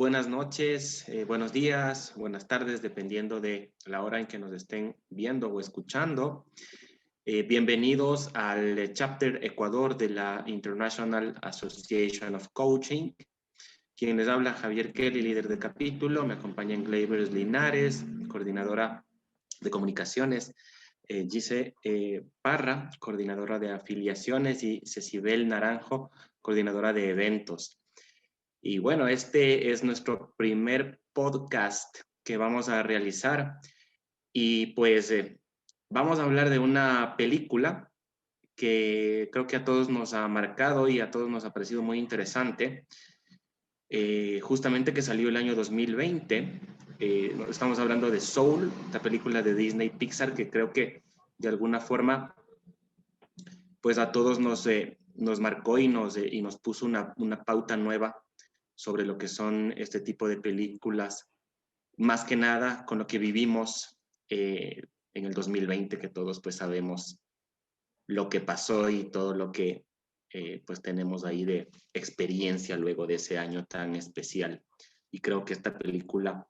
Buenas noches, buenos días, buenas tardes, dependiendo de la hora en que nos estén viendo o escuchando. Bienvenidos al Chapter Ecuador de la International Association of Coaching. Quien les habla, Javier Kelly, líder de capítulo. Me acompaña en Gleyber Linares, coordinadora de comunicaciones. Gise Parra, coordinadora de afiliaciones, y Cecibel Naranjo, coordinadora de eventos. Y bueno, este es nuestro primer podcast que vamos a realizar y pues vamos a hablar de una película que creo que a todos nos ha marcado y a todos nos ha parecido muy interesante, justamente que salió el año 2020. Estamos hablando de Soul, esta película de Disney Pixar que creo que de alguna forma pues a todos nos marcó y nos puso una pauta nueva sobre lo que son este tipo de películas, más que nada con lo que vivimos en el 2020, que todos pues sabemos lo que pasó y todo lo que pues tenemos ahí de experiencia luego de ese año tan especial. Y creo que esta película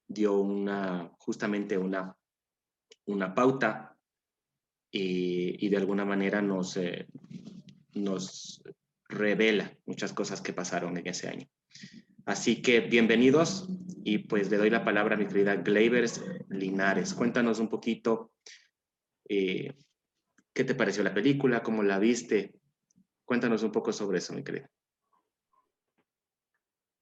dio justamente una pauta y de alguna manera nos revela muchas cosas que pasaron en ese año. Así que bienvenidos y pues le doy la palabra a mi querida Gleyber Linares. Cuéntanos un poquito qué te pareció la película, cómo la viste. Cuéntanos un poco sobre eso, mi querida.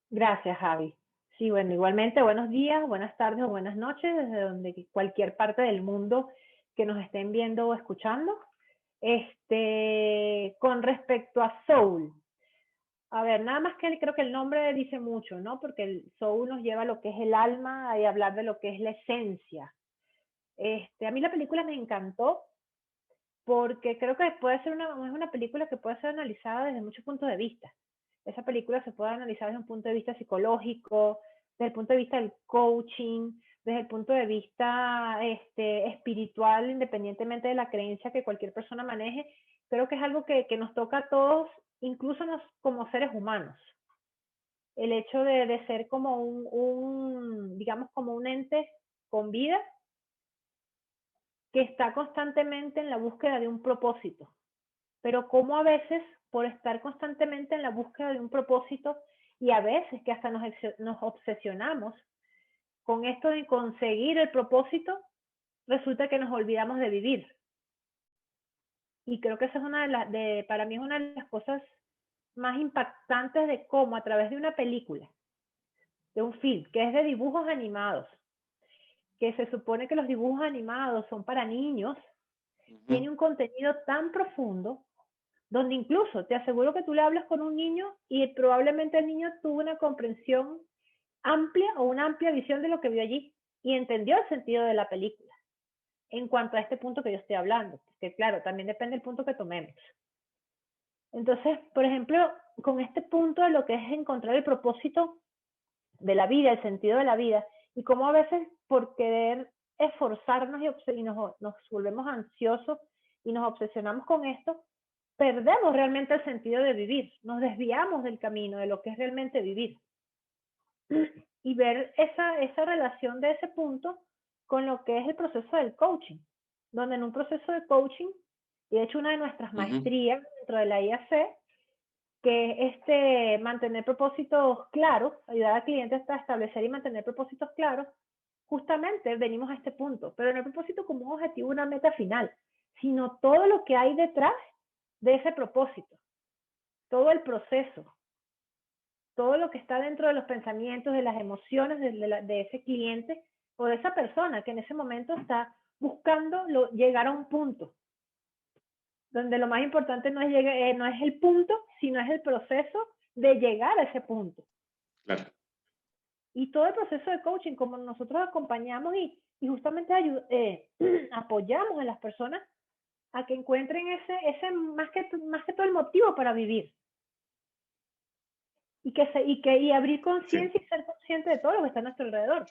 Gracias, Javi. Sí, bueno, igualmente buenos días, buenas tardes o buenas noches desde donde cualquier parte del mundo que nos estén viendo o escuchando. Con respecto a Soul, a ver, nada más que creo que el nombre dice mucho, ¿no? Porque el Soul nos lleva a lo que es el alma y hablar de lo que es la esencia. A mí la película me encantó porque creo que puede ser es una película que puede ser analizada desde muchos puntos de vista. Esa película se puede analizar desde un punto de vista psicológico, desde el punto de vista del coaching, desde el punto de vista espiritual, independientemente de la creencia que cualquier persona maneje. Creo que es algo que nos toca a todos, incluso como seres humanos. El hecho de ser como digamos, como un ente con vida que está constantemente en la búsqueda de un propósito. Pero como a veces, por estar constantemente en la búsqueda de un propósito, y a veces que hasta nos obsesionamos con esto de conseguir el propósito, resulta que nos olvidamos de vivir. Y creo que esa es para mí es una de las cosas más impactantes de cómo a través de una película, de un film, que es de dibujos animados, que se supone que los dibujos animados son para niños, tiene un contenido tan profundo, donde incluso te aseguro que tú le hablas con un niño y probablemente el niño tuvo una comprensión amplia o una amplia visión de lo que vio allí y entendió el sentido de la película en cuanto a este punto que yo estoy hablando, porque claro, también depende del punto que tomemos. Entonces, por ejemplo, con este punto de lo que es encontrar el propósito de la vida, el sentido de la vida, y cómo a veces por querer esforzarnos y nos volvemos ansiosos y nos obsesionamos con esto, perdemos realmente el sentido de vivir, nos desviamos del camino, de lo que es realmente vivir. Y ver esa relación de ese punto con lo que es el proceso del coaching, donde en un proceso de coaching, y de hecho una de nuestras maestrías dentro de la IAC, que es mantener propósitos claros, ayudar al cliente a establecer y mantener propósitos claros, justamente venimos a este punto, pero no el propósito como un objetivo, una meta final, sino todo lo que hay detrás de ese propósito, todo el proceso, todo lo que está dentro de los pensamientos, de las emociones de ese cliente o de esa persona que en ese momento está buscando llegar a un punto, donde lo más importante no es el punto, sino es el proceso de llegar a ese punto. Claro. Y todo el proceso de coaching, como nosotros acompañamos y justamente apoyamos a las personas a que encuentren ese más que todo el motivo para vivir. Y abrir conciencia y ser consciente de todo lo que está a nuestro alrededor.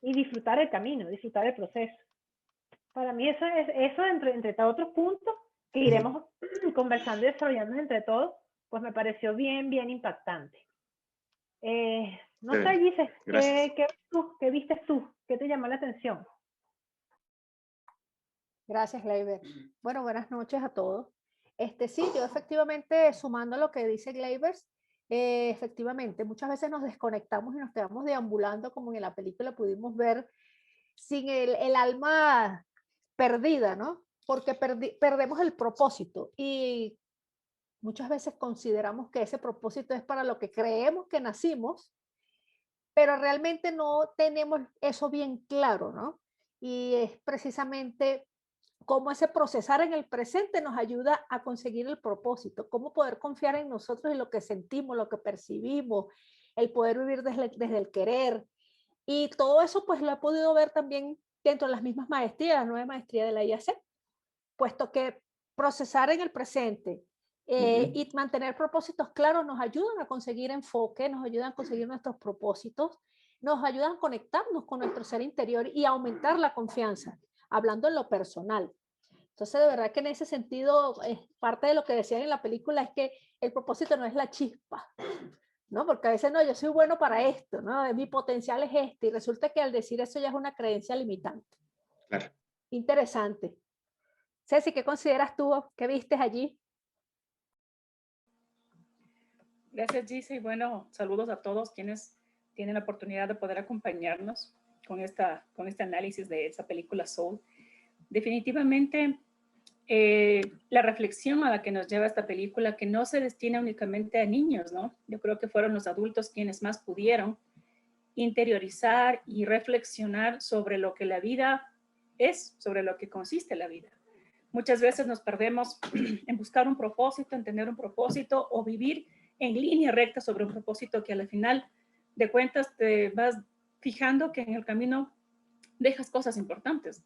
Y disfrutar el camino, disfrutar el proceso. Para mí eso entre otros puntos que iremos conversando y desarrollando entre todos, pues me pareció bien, bien impactante. No sé, Gise, Gracias. ¿qué viste tú? ¿Qué te llamó la atención? Gracias, Gleyber. Bueno, buenas noches a todos. Sí, yo efectivamente, sumando lo que dice Gleyber, efectivamente, muchas veces nos desconectamos y nos quedamos deambulando, como en la película pudimos ver, sin el alma perdida, ¿no? Porque perdemos el propósito y muchas veces consideramos que ese propósito es para lo que creemos que nacimos, pero realmente no tenemos eso bien claro, ¿no? Y es precisamente cómo ese procesar en el presente nos ayuda a conseguir el propósito, cómo poder confiar en nosotros y lo que sentimos, lo que percibimos, el poder vivir desde el querer. Y todo eso pues lo he podido ver también dentro de las mismas maestrías, la nueva maestría de la IAC, puesto que procesar en el presente y mantener propósitos claros nos ayudan a conseguir enfoque, nos ayudan a conseguir nuestros propósitos, nos ayudan a conectarnos con nuestro ser interior y aumentar la confianza, hablando en lo personal. Entonces, de verdad que en ese sentido, parte de lo que decían en la película es que el propósito no es la chispa, ¿no? Porque a veces no, yo soy bueno para esto, ¿no? Mi potencial es este, y resulta que al decir eso ya es una creencia limitante. Claro. Interesante. Ceci, ¿qué consideras tú? ¿Qué viste allí? Gracias, Gise. Y bueno, saludos a todos quienes tienen la oportunidad de poder acompañarnos con este análisis de esa película Soul. Definitivamente, la reflexión a la que nos lleva esta película, que no se destina únicamente a niños, ¿no? Yo creo que fueron los adultos quienes más pudieron interiorizar y reflexionar sobre lo que la vida es, sobre lo que consiste la vida. Muchas veces nos perdemos en buscar un propósito, en tener un propósito o vivir en línea recta sobre un propósito que al final de cuentas te vas fijando que en el camino dejas cosas importantes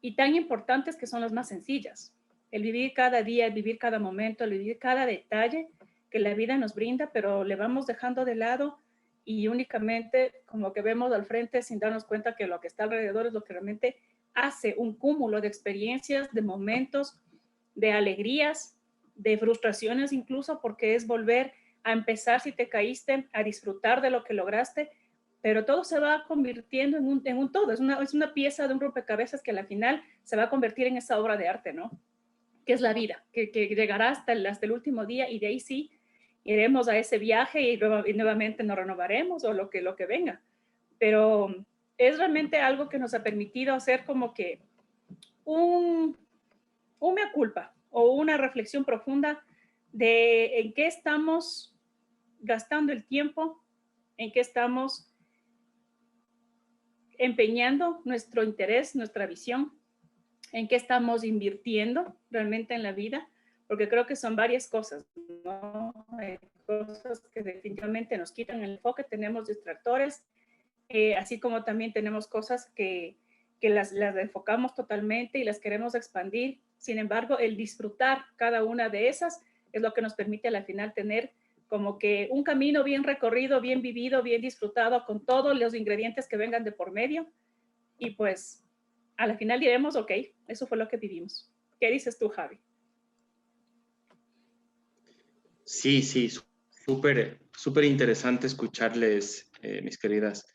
y tan importantes que son las más sencillas. El vivir cada día, el vivir cada momento, el vivir cada detalle que la vida nos brinda, pero le vamos dejando de lado y únicamente como que vemos al frente sin darnos cuenta que lo que está alrededor es lo que realmente hace un cúmulo de experiencias, de momentos, de alegrías, de frustraciones incluso, porque es volver a empezar si te caíste, a disfrutar de lo que lograste, pero todo se va convirtiendo en un todo, es una pieza de un rompecabezas que al final se va a convertir en esa obra de arte, ¿no? Que es la vida, que llegará hasta el último día y de ahí sí iremos a ese viaje y nuevamente nos renovaremos o lo que venga. Pero es realmente algo que nos ha permitido hacer como que un mea culpa o una reflexión profunda de en qué estamos gastando el tiempo, en qué estamos empeñando nuestro interés, nuestra visión, en qué estamos invirtiendo realmente en la vida, porque creo que son varias cosas, ¿no? Hay cosas que definitivamente nos quitan el enfoque, tenemos distractores, así como también tenemos cosas que las enfocamos totalmente y las queremos expandir. Sin embargo, el disfrutar cada una de esas es lo que nos permite al final tener como que un camino bien recorrido, bien vivido, bien disfrutado, con todos los ingredientes que vengan de por medio. Y pues, a la final diremos, ok, eso fue lo que vivimos. ¿Qué dices tú, Javi? Sí, sí, súper interesante escucharles, mis queridas.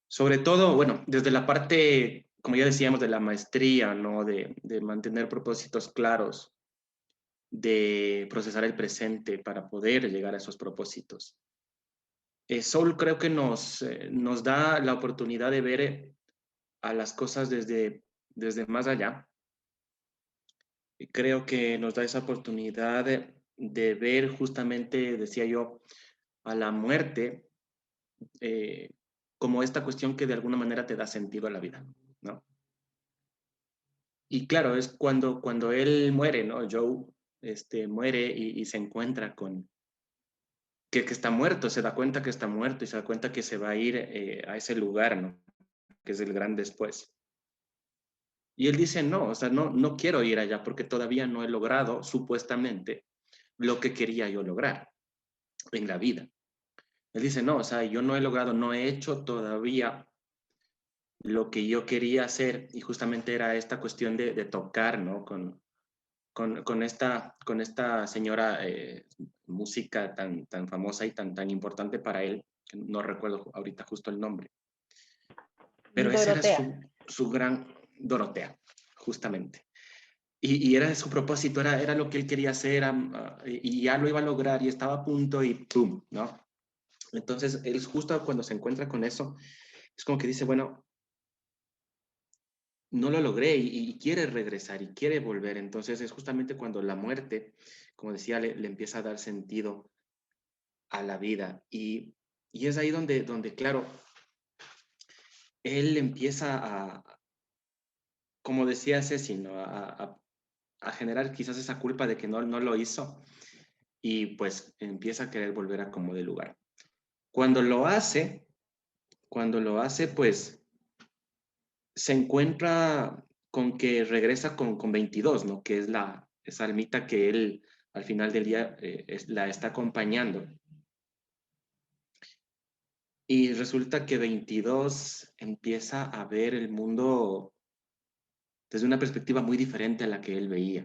Sobre todo, bueno, desde la parte, como ya decíamos, de la maestría, ¿no? De mantener propósitos claros, de procesar el presente para poder llegar a esos propósitos. Soul creo que nos da la oportunidad de ver a las cosas desde más allá. Y creo que nos da esa oportunidad de ver justamente, decía yo, a la muerte eh, como esta cuestión que de alguna manera te da sentido a la vida, ¿no? Y claro, es cuando él muere, ¿no? Joe muere y se encuentra con que está muerto, se da cuenta que está muerto y se da cuenta que se va a ir a ese lugar, ¿no? Que es el gran después. Y él dice, no, o sea, no quiero ir allá porque todavía no he logrado, supuestamente, lo que quería yo lograr en la vida. Él dice, no, o sea, yo no he logrado, no he hecho todavía lo que yo quería hacer y justamente era esta cuestión de tocar, ¿no? con esta señora música tan famosa y tan importante para él, que no recuerdo ahorita justo el nombre. Pero ese era su gran Dorotea, justamente. Y era su propósito, era lo que él quería hacer, y ya lo iba a lograr, y estaba a punto, y ¡pum!, ¿no? Entonces, él justo cuando se encuentra con eso, es como que dice, bueno, no lo logré, y quiere regresar, y quiere volver. Entonces, es justamente cuando la muerte, como decía, le empieza a dar sentido a la vida. Y es ahí donde claro, él empieza como decía Ceci, ¿no? A generar quizás esa culpa de que no lo hizo, y pues empieza a querer volver a como de lugar. Cuando lo hace, pues se encuentra con que regresa con 22, ¿no? Que es esa almita que él al final del día la está acompañando. Y resulta que 22 empieza a ver el mundo desde una perspectiva muy diferente a la que él veía.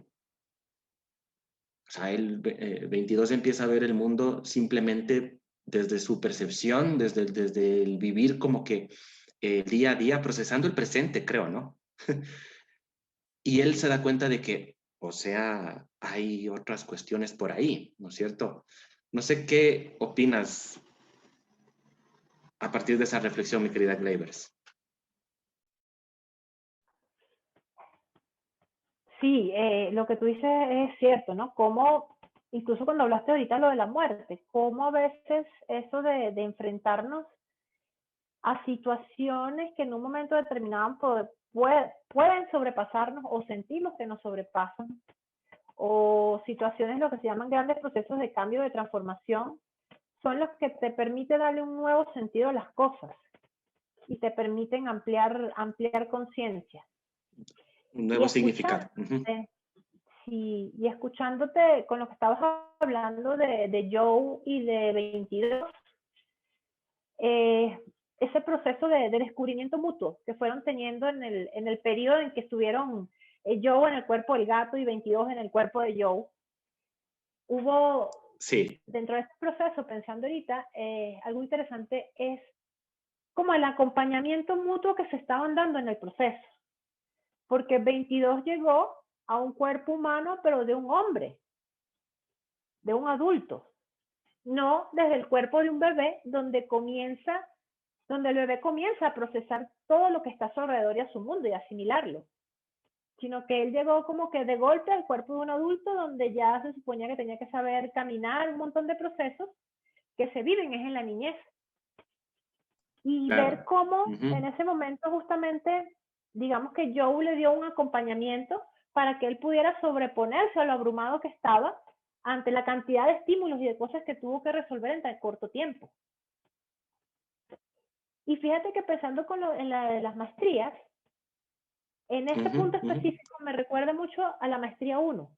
O sea, él, 22 empieza a ver el mundo simplemente desde su percepción, desde el vivir como que día a día, procesando el presente, creo, ¿no? Y él se da cuenta de que, o sea, hay otras cuestiones por ahí, ¿no es cierto? No sé qué opinas a partir de esa reflexión, mi querida Gleivers. Sí, lo que tú dices es cierto, ¿no? Como, incluso cuando hablaste ahorita lo de la muerte, cómo a veces eso de enfrentarnos a situaciones que en un momento determinado pueden sobrepasarnos o sentimos que nos sobrepasan, o situaciones lo que se llaman grandes procesos de cambio, de transformación, son los que te permiten darle un nuevo sentido a las cosas y te permiten ampliar conciencia. Un nuevo significado. Sí, y escuchándote con lo que estabas hablando de Joe y de 22, ese proceso de descubrimiento mutuo que fueron teniendo en el periodo en que estuvieron Joe en el cuerpo del gato y 22 en el cuerpo de Joe, hubo, sí, dentro de este proceso, pensando ahorita, algo interesante es como el acompañamiento mutuo que se estaban dando en el proceso, porque 22 llegó a un cuerpo humano, pero de un hombre, de un adulto, no desde el cuerpo de un bebé, donde el bebé comienza a procesar todo lo que está a su alrededor y a su mundo y asimilarlo, sino que él llegó como que de golpe al cuerpo de un adulto, donde ya se suponía que tenía que saber caminar, un montón de procesos que se viven es en la niñez. Y claro, ver cómo en ese momento justamente, digamos que Joe le dio un acompañamiento para que él pudiera sobreponerse a lo abrumado que estaba ante la cantidad de estímulos y de cosas que tuvo que resolver en tan corto tiempo. Y fíjate que pensando en la de las maestrías, en ese punto específico me recuerda mucho a la maestría 1,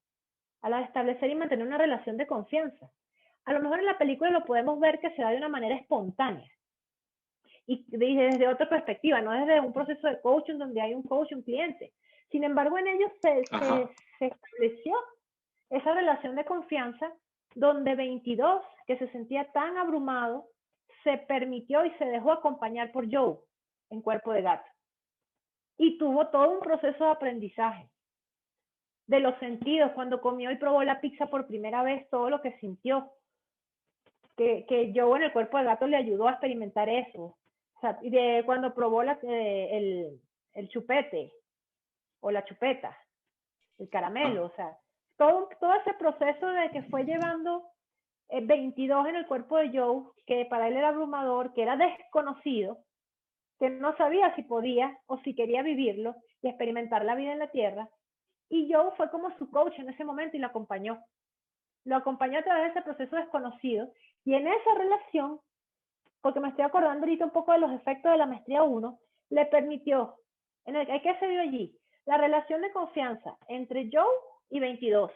a la de establecer y mantener una relación de confianza. A lo mejor en la película lo podemos ver que se da de una manera espontánea y desde otra perspectiva, no desde un proceso de coaching donde hay un coach y un cliente. Sin embargo, en ellos se estableció esa relación de confianza donde 22, que se sentía tan abrumado, se permitió y se dejó acompañar por Joe en cuerpo de gato. Y tuvo todo un proceso de aprendizaje de los sentidos, cuando comió y probó la pizza por primera vez, todo lo que sintió, que Joe en el cuerpo de gato le ayudó a experimentar eso. O sea, y de cuando probó el chupete o la chupeta, el caramelo, o sea, todo ese proceso de que fue llevando 22 en el cuerpo de Joe, que para él era abrumador, que era desconocido, que no sabía si podía o si quería vivirlo y experimentar la vida en la tierra. Y Joe fue como su coach en ese momento y lo acompañó. Lo acompañó a través de ese proceso desconocido. Y en esa relación, porque me estoy acordando ahorita un poco de los efectos de la maestría 1, le permitió, ¿qué se dio allí? La relación de confianza entre Joe y 22,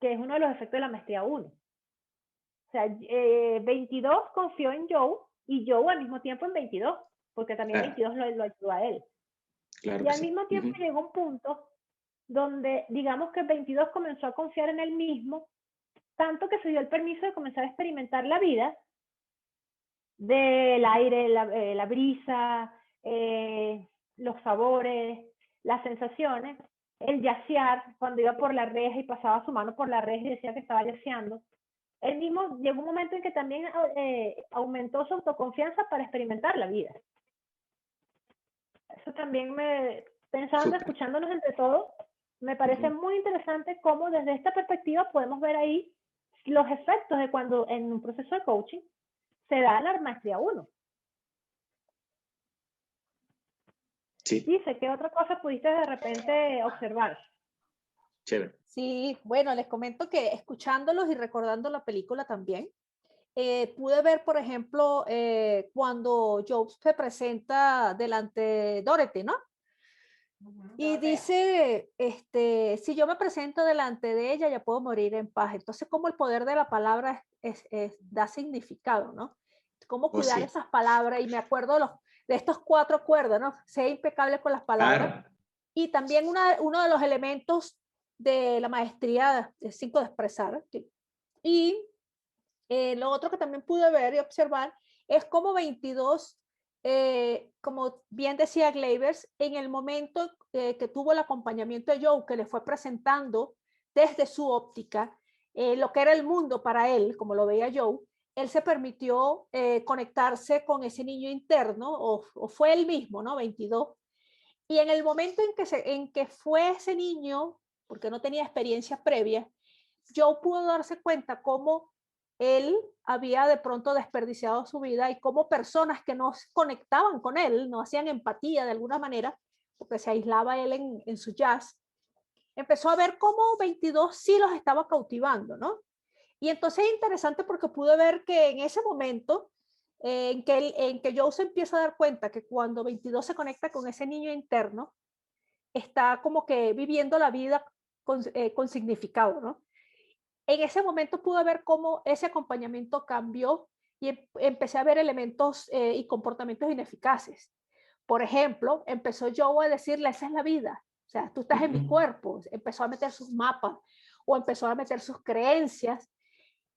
que es uno de los efectos de la maestría 1. O sea, 22 confió en Joe y Joe al mismo tiempo en 22, porque también 22 lo ayudó a él. Claro, y al mismo tiempo llegó un punto donde digamos que 22 comenzó a confiar en él mismo, tanto que se dio el permiso de comenzar a experimentar la vida, del aire, la brisa, los sabores, las sensaciones, el yacear, cuando iba por la reja y pasaba su mano por la reja y decía que estaba yaceando. Él mismo llegó un momento en que también aumentó su autoconfianza para experimentar la vida. Eso también pensando, escuchándonos entre todos, me parece muy interesante cómo desde esta perspectiva podemos ver ahí los efectos de cuando en un proceso de coaching se da la maestría 1. Sí. Dice, ¿qué otra cosa pudiste de repente observar? Chévere. Sí, bueno, les comento que escuchándolos y recordando la película también, pude ver, por ejemplo, cuando Job se presenta delante de Dorothy, ¿no? Y dice, si yo me presento delante de ella, ya puedo morir en paz. Entonces, como el poder de la palabra da significado, ¿no? Cómo cuidar esas palabras. Y me acuerdo de estos 4 acuerdos, ¿no? Sea impecable con las palabras. Claro. Y también uno de los elementos de la maestría 5 de expresar. Y lo otro que también pude ver y observar es cómo 22, como bien decía Gleivers, en el momento que tuvo el acompañamiento de Joe, que le fue presentando desde su óptica lo que era el mundo para él, como lo veía Joe, él se permitió conectarse con ese niño interno, o fue él mismo, ¿no? 22. Y en el momento en que fue ese niño, porque no tenía experiencia previa, Joe pudo darse cuenta cómo él había de pronto desperdiciado su vida y cómo personas que no conectaban con él, no hacían empatía de alguna manera, porque se aislaba él en su jazz, empezó a ver cómo 22 sí los estaba cautivando, ¿no? Y entonces es interesante porque pude ver que en ese momento en que Joe se empieza a dar cuenta que cuando 22 se conecta con ese niño interno, está como que viviendo la vida con significado, ¿no? En ese momento pude ver cómo ese acompañamiento cambió y empecé a ver elementos y comportamientos ineficaces. Por ejemplo, empezó Joe a decirle, esa es la vida, o sea, tú estás en mi cuerpo. Empezó a meter sus mapas o empezó a meter sus creencias,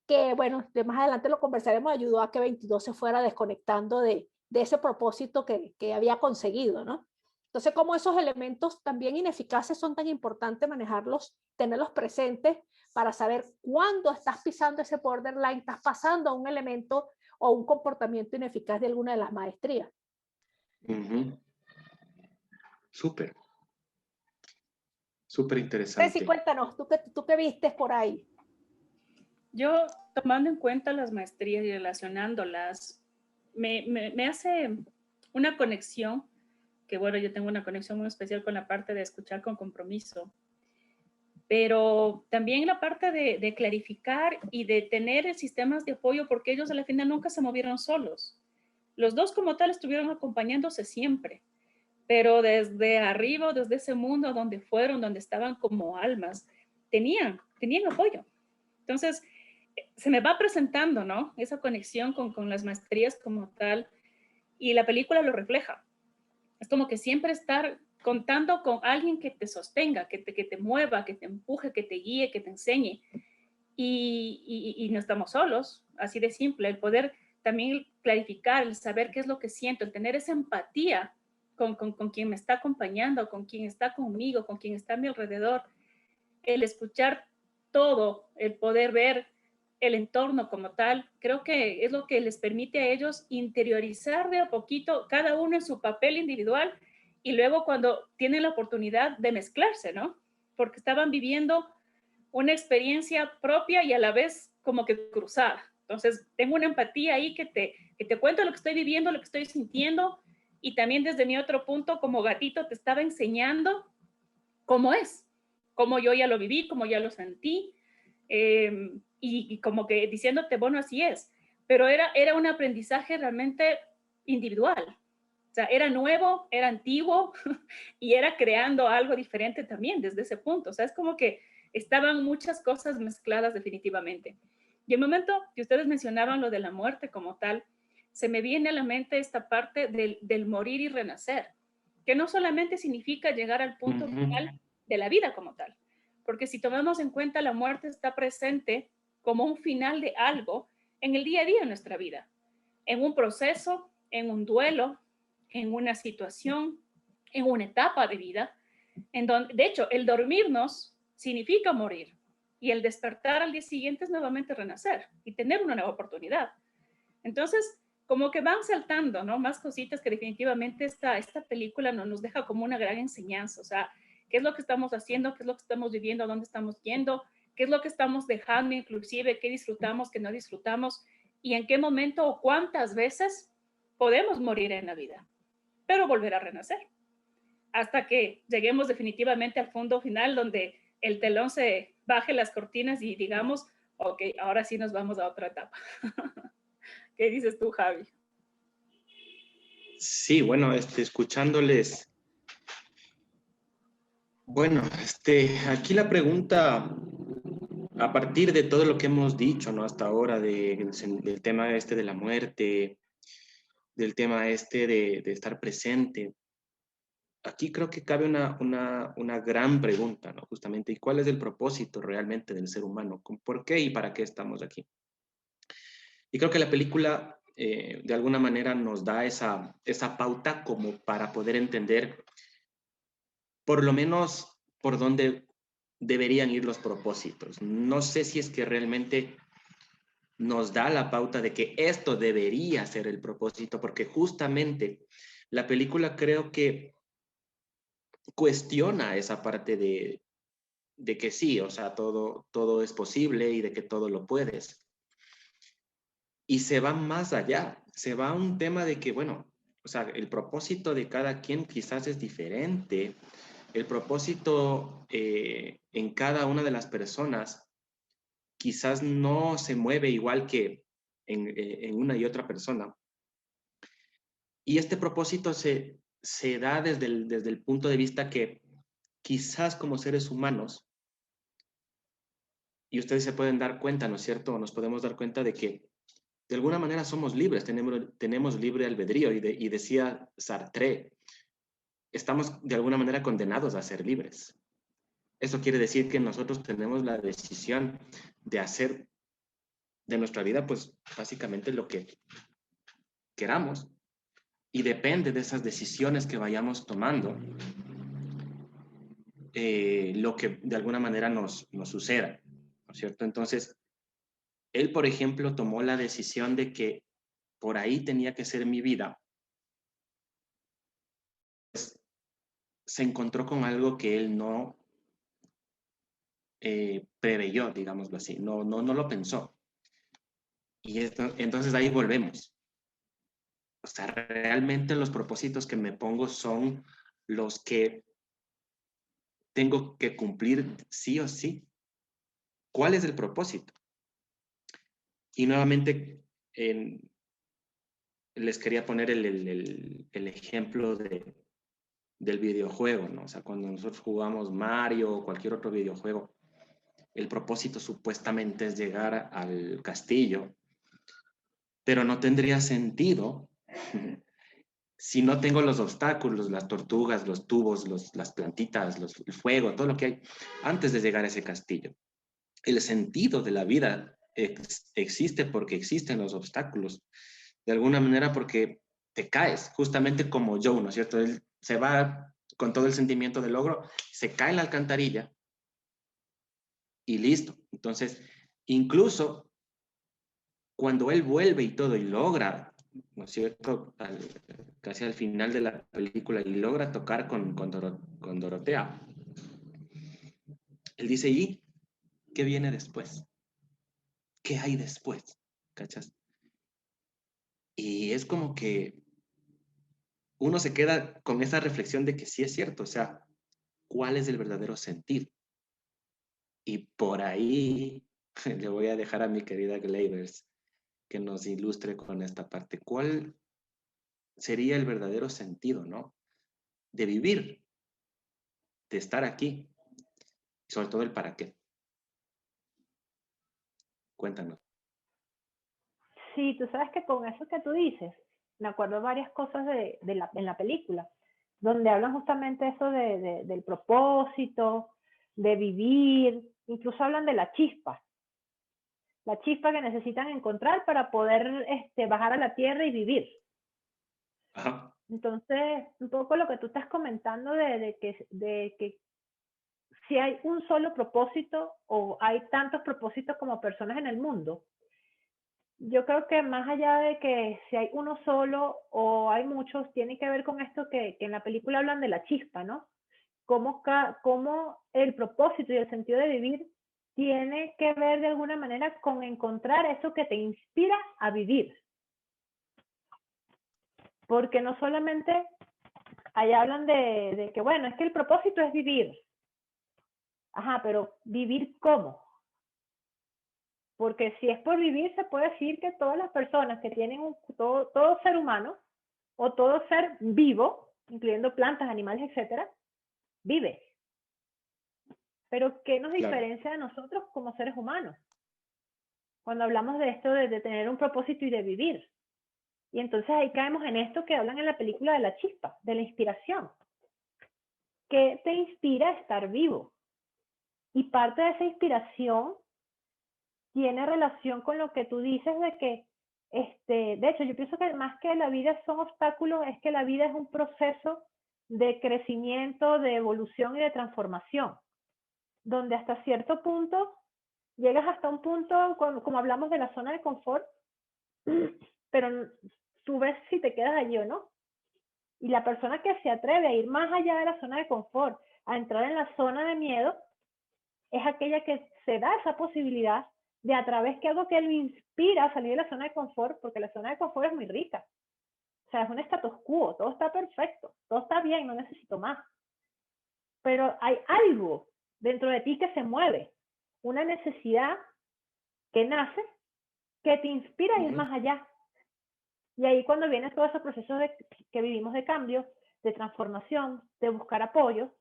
que bueno, de más adelante lo conversaremos, ayudó a que 22 se fuera desconectando de ese propósito que había conseguido, ¿no? Entonces, como esos elementos también ineficaces son tan importantes manejarlos, tenerlos presentes para saber cuándo estás pisando ese borderline, estás pasando a un elemento o un comportamiento ineficaz de alguna de las maestrías. Súper. Súper interesante. Ceci, cuéntanos, ¿tú qué viste por ahí? Yo, tomando en cuenta las maestrías y relacionándolas, me hace una conexión, que bueno, yo tengo una conexión muy especial con la parte de escuchar con compromiso, pero también la parte de clarificar y de tener sistemas de apoyo, porque ellos al final nunca se movieron solos. Los dos como tal estuvieron acompañándose siempre, pero desde arriba, desde ese mundo donde fueron, donde estaban como almas, tenían apoyo. Entonces, se me va presentando, ¿no? Esa conexión con las maestrías como tal, y la película lo refleja. Es como que siempre estar contando con alguien que te sostenga, que te mueva, que te empuje, que te guíe, que te enseñe. Y no estamos solos, así de simple. El poder también clarificar, el saber qué es lo que siento, el tener esa empatía con quien me está acompañando, con quien está conmigo, con quien está a mi alrededor, el escuchar todo, el poder ver el entorno como tal, creo que es lo que les permite a ellos interiorizar de a poquito, cada uno en su papel individual, y luego cuando tienen la oportunidad de mezclarse, ¿no? Porque estaban viviendo una experiencia propia y a la vez como que cruzada. Entonces, tengo una empatía ahí que te cuento lo que estoy viviendo, lo que estoy sintiendo, y también desde mi otro punto, como gatito, te estaba enseñando cómo es, cómo yo ya lo viví, cómo ya lo sentí, y como que diciéndote, bueno, así es. Pero era un aprendizaje realmente individual. O sea, era nuevo, era antiguo y era creando algo diferente también desde ese punto. O sea, es como que estaban muchas cosas mezcladas definitivamente. Y el momento que ustedes mencionaban lo de la muerte como tal, se me viene a la mente esta parte del morir y renacer, que no solamente significa llegar al punto final de la vida como tal. Porque si tomamos en cuenta, la muerte está presente como un final de algo en el día a día de nuestra vida, en un proceso, en un duelo, en una situación, en una etapa de vida, en donde, de hecho, el dormirnos significa morir y el despertar al día siguiente es nuevamente renacer y tener una nueva oportunidad. Entonces, como que van saltando, ¿no? Más cositas que definitivamente esta película nos deja como una gran enseñanza, o sea, qué es lo que estamos haciendo, qué es lo que estamos viviendo, a dónde estamos yendo, qué es lo que estamos dejando, inclusive qué disfrutamos, qué no disfrutamos, y en qué momento o cuántas veces podemos morir en la vida, pero volver a renacer, hasta que lleguemos definitivamente al fondo final, donde el telón se baje las cortinas y digamos, ok, ahora sí nos vamos a otra etapa. ¿Qué dices tú, Javi? Sí, bueno, escuchándoles. Bueno, aquí la pregunta, a partir de todo lo que hemos dicho, ¿no? Hasta ahora, del tema de la muerte, del tema de estar presente, aquí creo que cabe una gran pregunta, ¿no? Justamente, ¿y cuál es el propósito realmente del ser humano? ¿Por qué y para qué estamos aquí? Y creo que la película, de alguna manera, nos da esa pauta como para poder entender, por lo menos, por dónde deberían ir los propósitos. No sé si es que realmente nos da la pauta de que esto debería ser el propósito, porque justamente la película creo que cuestiona esa parte de que sí, o sea, todo es posible y de que todo lo puedes. Y se va más allá, se va a un tema de que, bueno, o sea, el propósito de cada quien quizás es diferente, el propósito en cada una de las personas quizás no se mueve igual que en una y otra persona. Y este propósito se da desde el punto de vista que quizás como seres humanos, y ustedes se pueden dar cuenta, ¿no es cierto? Nos podemos dar cuenta de que de alguna manera somos libres, tenemos libre albedrío, y decía Sartre, estamos de alguna manera condenados a ser libres. Eso quiere decir que nosotros tenemos la decisión de hacer de nuestra vida, pues básicamente lo que queramos, y depende de esas decisiones que vayamos tomando, lo que de alguna manera nos suceda, ¿no es cierto? Entonces, él, por ejemplo, tomó la decisión de que por ahí tenía que ser mi vida. Pues, se encontró con algo que él no preveyó, digámoslo así, no lo pensó. Y entonces ahí volvemos. O sea, realmente los propósitos que me pongo son los que tengo que cumplir sí o sí. ¿Cuál es el propósito? Y nuevamente les quería poner el ejemplo del videojuego, ¿no? O sea, cuando nosotros jugamos Mario o cualquier otro videojuego, el propósito supuestamente es llegar al castillo, pero no tendría sentido si no tengo los obstáculos, las tortugas, los tubos, las plantitas, el fuego, todo lo que hay antes de llegar a ese castillo. El sentido de la vida existe porque existen los obstáculos. De alguna manera porque te caes, justamente como Joe, ¿no es cierto? Él se va con todo el sentimiento de logro, se cae en la alcantarilla y listo. Entonces, incluso cuando él vuelve y todo y logra, ¿no es cierto? Casi al final de la película y logra tocar con Dorotea, él dice, ¿y qué viene después? ¿Qué hay después? ¿Cachas? Y es como que uno se queda con esa reflexión de que sí es cierto, o sea, ¿cuál es el verdadero sentido? Y por ahí le voy a dejar a mi querida Gleivers que nos ilustre con esta parte. ¿Cuál sería el verdadero sentido, no? De vivir, de estar aquí, y sobre todo el para qué. Cuéntanos. Sí, tú sabes que con eso que tú dices, me acuerdo varias cosas en la película. donde hablan justamente eso del propósito, de vivir, incluso hablan de la chispa que necesitan encontrar para poder bajar a la tierra y vivir. Ajá. Entonces, un poco lo que tú estás comentando de que si hay un solo propósito o hay tantos propósitos como personas en el mundo, yo creo que más allá de que si hay uno solo o hay muchos, tiene que ver con esto que en la película hablan de la chispa, ¿no? Cómo el propósito y el sentido de vivir tiene que ver de alguna manera con encontrar eso que te inspira a vivir. Porque no solamente allá hablan de que, bueno, es que el propósito es vivir. Ajá, pero ¿vivir cómo? Porque si es por vivir, se puede decir que todas las personas que tienen todo ser humano o todo ser vivo, incluyendo plantas, animales, etcétera, vive. Pero ¿qué nos diferencia de nosotros como seres humanos? Cuando hablamos de esto de tener un propósito y de vivir. Y entonces ahí caemos en esto que hablan en la película de la chispa, de la inspiración. ¿Qué te inspira a estar vivo? Y parte de esa inspiración tiene relación con lo que tú dices de que, de hecho, yo pienso que más que la vida son obstáculos, es que la vida es un proceso de crecimiento, de evolución y de transformación, donde hasta cierto punto, llegas hasta un punto, como hablamos de la zona de confort, pero tú ves si te quedas allí o no. Y la persona que se atreve a ir más allá de la zona de confort, a entrar en la zona de miedo, es aquella que se da esa posibilidad de a través de algo que lo inspira a salir de la zona de confort, porque la zona de confort es muy rica. O sea, es un status quo, todo está perfecto, todo está bien, no necesito más. Pero hay algo dentro de ti que se mueve, una necesidad que nace, que te inspira a ir más allá. Y ahí cuando viene todo ese proceso que vivimos de cambio, de transformación, de buscar apoyo,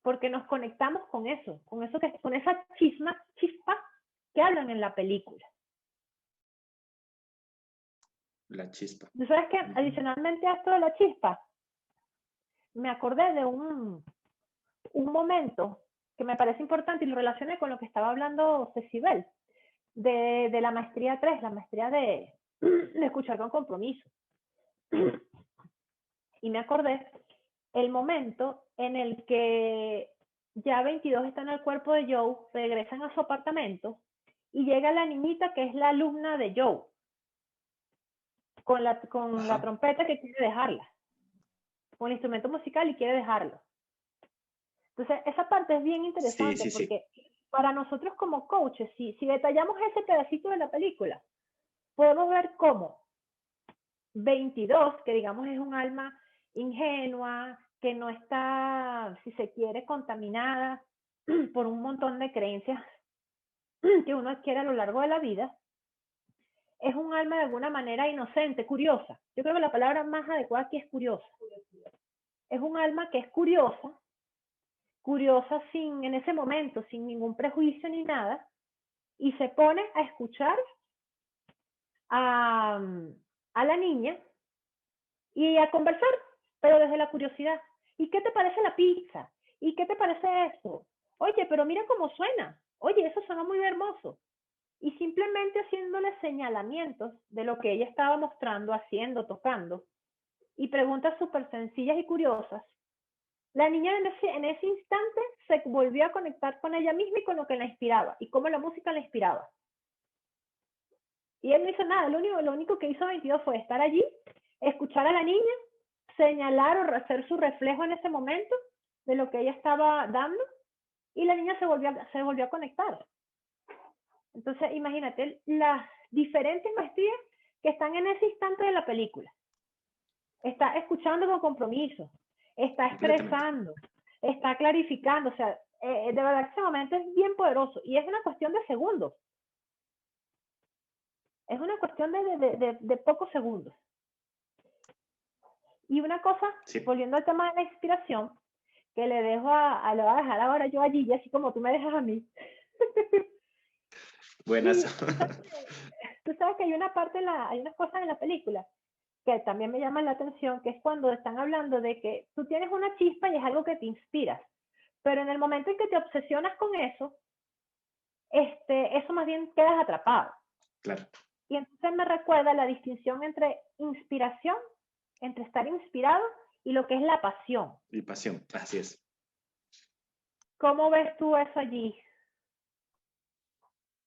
porque nos conectamos con eso, con esa chispa que hablan en la película. La chispa. ¿Tú sabes que adicionalmente a esto de la chispa, me acordé de un momento que me parece importante y lo relacioné con lo que estaba hablando Cecibel, de la maestría 3, la maestría de escuchar con compromiso. Y me acordé el momento en el que ya 22 están en el cuerpo de Joe, regresan a su apartamento y llega la niñita que es la alumna de Joe, con la trompeta que quiere dejarla, con el instrumento musical y quiere dejarlo. Entonces, esa parte es bien interesante porque para nosotros como coaches, si detallamos ese pedacito de la película, podemos ver cómo 22, que digamos es un alma ingenua, que no está, si se quiere, contaminada por un montón de creencias que uno adquiere a lo largo de la vida, es un alma de alguna manera inocente, curiosa. Yo creo que la palabra más adecuada aquí es curiosa. Es un alma que es curiosa en ese momento, sin ningún prejuicio ni nada, y se pone a escuchar a la niña y a conversar, pero desde la curiosidad. ¿Y qué te parece la pizza? ¿Y qué te parece eso? Oye, pero mira cómo suena. Oye, eso suena muy hermoso. Y simplemente haciéndole señalamientos de lo que ella estaba mostrando, haciendo, tocando, y preguntas súper sencillas y curiosas, la niña en ese instante se volvió a conectar con ella misma y con lo que la inspiraba, y cómo la música la inspiraba. Y él no hizo nada, lo único que hizo 22 fue estar allí, escuchar a la niña, señalar o hacer su reflejo en ese momento de lo que ella estaba dando, y la niña se volvió a conectar. Entonces, imagínate las diferentes maestrías que están en ese instante de la película. Está escuchando con compromiso, está expresando, está clarificando, o sea, de verdad ese momento es bien poderoso y es una cuestión de segundos. Es una cuestión de pocos segundos. Y una cosa, volviendo al tema de la inspiración, que le dejo lo voy a dejar ahora yo a Gigi, así como tú me dejas a mí. Buenas. Tú sabes que hay unas cosas en la película que también me llama la atención, que es cuando están hablando de que tú tienes una chispa y es algo que te inspiras, pero en el momento en que te obsesionas con eso, eso más bien quedas atrapado. Claro. Y entonces me recuerda la distinción entre inspiración, entre estar inspirado y lo que es la pasión. Y pasión, así es. ¿Cómo ves tú eso allí?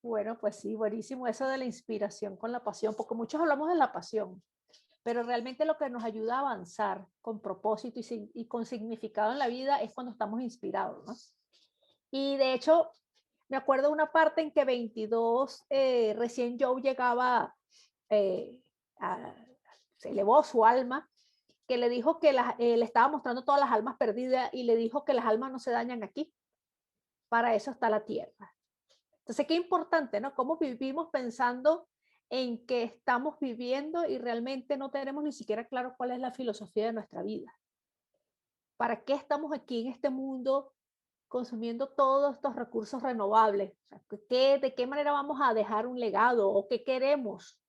Bueno, pues sí, buenísimo eso de la inspiración con la pasión, porque muchos hablamos de la pasión, pero realmente lo que nos ayuda a avanzar con propósito y con significado en la vida es cuando estamos inspirados, ¿no? Y de hecho, me acuerdo de una parte en que 22, recién Joe llegaba, eh, a- se elevó su alma, que le dijo que le estaba mostrando todas las almas perdidas y le dijo que las almas no se dañan aquí, para eso está la tierra. Entonces, qué importante, ¿no? Cómo vivimos pensando en que estamos viviendo y realmente no tenemos ni siquiera claro cuál es la filosofía de nuestra vida. ¿Para qué estamos aquí en este mundo consumiendo todos estos recursos renovables? O sea, ¿de qué manera vamos a dejar un legado o qué queremos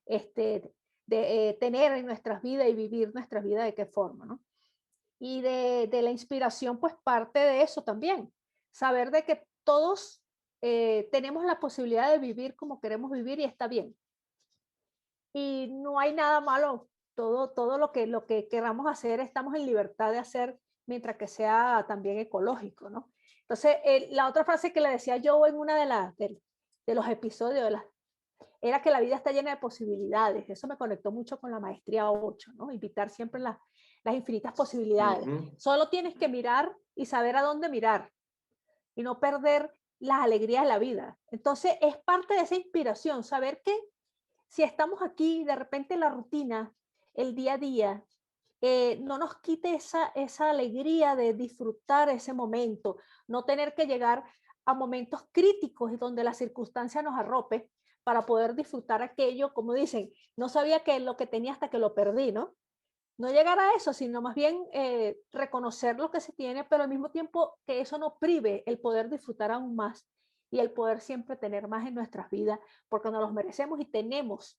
tener en nuestras vidas y vivir nuestra vida de qué forma, ¿no? Y de la inspiración, pues parte de eso también. Saber de que todos tenemos la posibilidad de vivir como queremos vivir y está bien. Y no hay nada malo. Todo lo que queramos hacer, estamos en libertad de hacer mientras que sea también ecológico, ¿no? Entonces, la otra frase que le decía yo en una de los episodios era que la vida está llena de posibilidades. Eso me conectó mucho con la maestría 8, ¿no? Invitar siempre las infinitas posibilidades. Solo tienes que mirar y saber a dónde mirar y no perder las alegrías de la vida. Entonces, es parte de esa inspiración, saber que si estamos aquí, de repente la rutina, el día a día, no nos quite esa alegría de disfrutar ese momento, no tener que llegar a momentos críticos y donde la circunstancia nos arrope para poder disfrutar aquello, como dicen, no sabía que lo que tenía hasta que lo perdí, ¿no? No llegar a eso, sino más bien reconocer lo que se tiene, pero al mismo tiempo que eso no prive el poder disfrutar aún más y el poder siempre tener más en nuestras vidas, porque nos los merecemos y tenemos,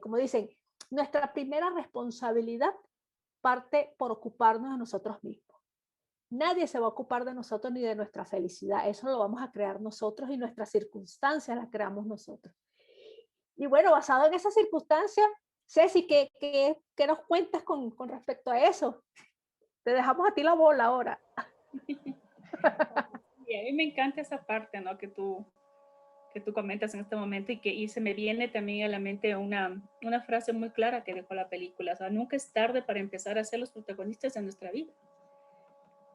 como dicen, nuestra primera responsabilidad parte por ocuparnos de nosotros mismos. Nadie se va a ocupar de nosotros ni de nuestra felicidad. Eso lo vamos a crear nosotros y nuestras circunstancias las creamos nosotros. Y bueno, basado en esas circunstancias, Ceci, ¿qué nos cuentas con respecto a eso? Te dejamos a ti la bola ahora. Y a mí me encanta esa parte, ¿no? Que tú comentas en este momento y se me viene también a la mente una frase muy clara que dejó la película. O sea, nunca es tarde para empezar a ser los protagonistas de nuestra vida.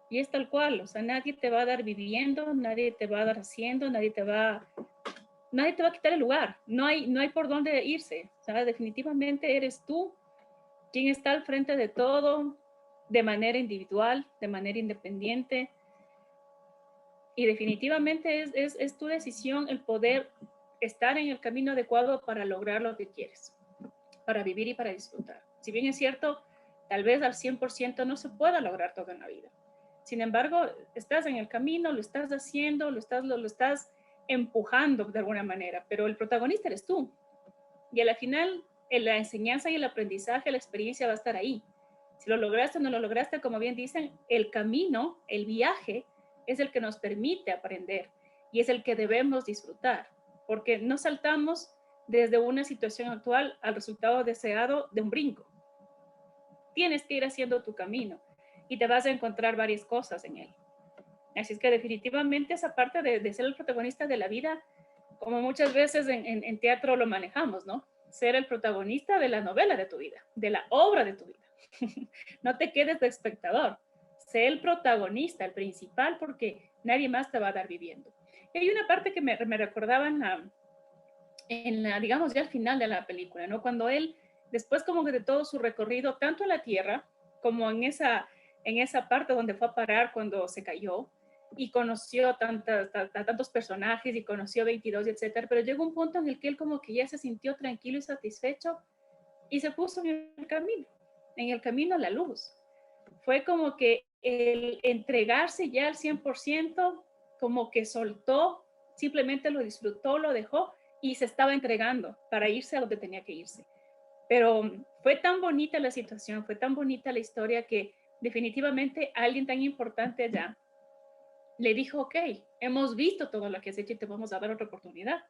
Y es tal cual, o sea, nadie te va a dar viviendo, nadie te va a dar haciendo, nadie te va a quitar el lugar, no hay por dónde irse, o sea, definitivamente eres tú quien está al frente de todo, de manera individual, de manera independiente, y definitivamente es tu decisión el poder estar en el camino adecuado para lograr lo que quieres, para vivir y para disfrutar. Si bien es cierto, tal vez al 100% no se pueda lograr todo en la vida. Sin embargo, estás en el camino, lo estás haciendo, lo estás empujando de alguna manera, pero el protagonista eres tú. Y a la final, en la enseñanza y el aprendizaje, la experiencia va a estar ahí. Si lo lograste o no lo lograste, como bien dicen, el camino, el viaje, es el que nos permite aprender y es el que debemos disfrutar, porque no saltamos desde una situación actual al resultado deseado de un brinco. Tienes que ir haciendo tu camino y te vas a encontrar varias cosas en él. Así es que definitivamente esa parte de ser el protagonista de la vida, como muchas veces en teatro lo manejamos, ¿no? Ser el protagonista de la novela de tu vida, de la obra de tu vida. No te quedes de espectador, sé el protagonista, el principal, porque nadie más te va a dar viviendo. Y hay una parte que me recordaba digamos, ya al final de la película, ¿no? Cuando él, después como que de todo su recorrido, tanto en la Tierra como en esa parte donde fue a parar cuando se cayó, y conoció tantos personajes y conoció 22, etcétera, pero llegó un punto en el que él como que ya se sintió tranquilo y satisfecho y se puso en el camino a la luz. Fue como que el entregarse ya al 100%, como que soltó, simplemente lo disfrutó, lo dejó y se estaba entregando para irse a donde tenía que irse. Pero fue tan bonita la situación, fue tan bonita la historia que definitivamente alguien tan importante allá le dijo, ok, hemos visto todo lo que has hecho y te vamos a dar otra oportunidad.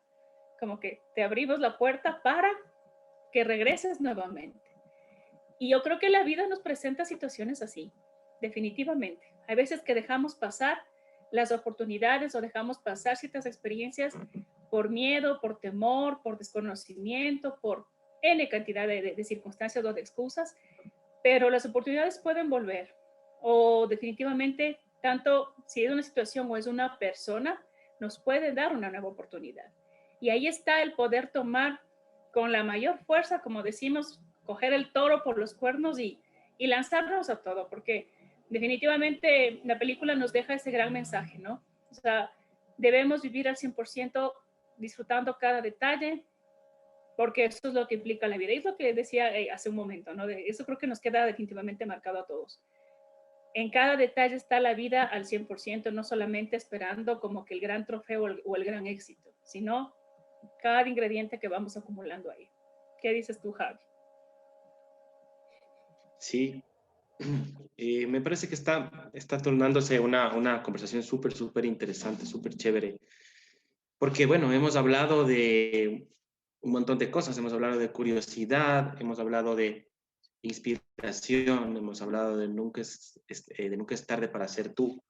Como que te abrimos la puerta para que regreses nuevamente. Y yo creo que la vida nos presenta situaciones así, definitivamente. Hay veces que dejamos pasar las oportunidades o dejamos pasar ciertas experiencias por miedo, por temor, por desconocimiento, por N cantidad de circunstancias o de excusas, pero las oportunidades pueden volver. O definitivamente, tanto si es una situación o es una persona, nos puede dar una nueva oportunidad. Y ahí está el poder tomar con la mayor fuerza, como decimos, coger el toro por los cuernos y lanzarnos a todo, porque definitivamente la película nos deja ese gran mensaje, ¿no? O sea, debemos vivir al 100% disfrutando cada detalle, porque eso es lo que implica la vida. Y es lo que decía hace un momento, ¿no? Eso creo que nos queda definitivamente marcado a todos. En cada detalle está la vida al 100%, no solamente esperando como que el gran trofeo o el gran éxito, sino cada ingrediente que vamos acumulando ahí. ¿Qué dices tú, Javi? Sí, me parece que está tornándose una conversación súper interesante, súper chévere. Porque, bueno, hemos hablado de un montón de cosas. Hemos hablado de curiosidad, hemos hablado de inspiración, hemos hablado de nunca es tarde para ser tú.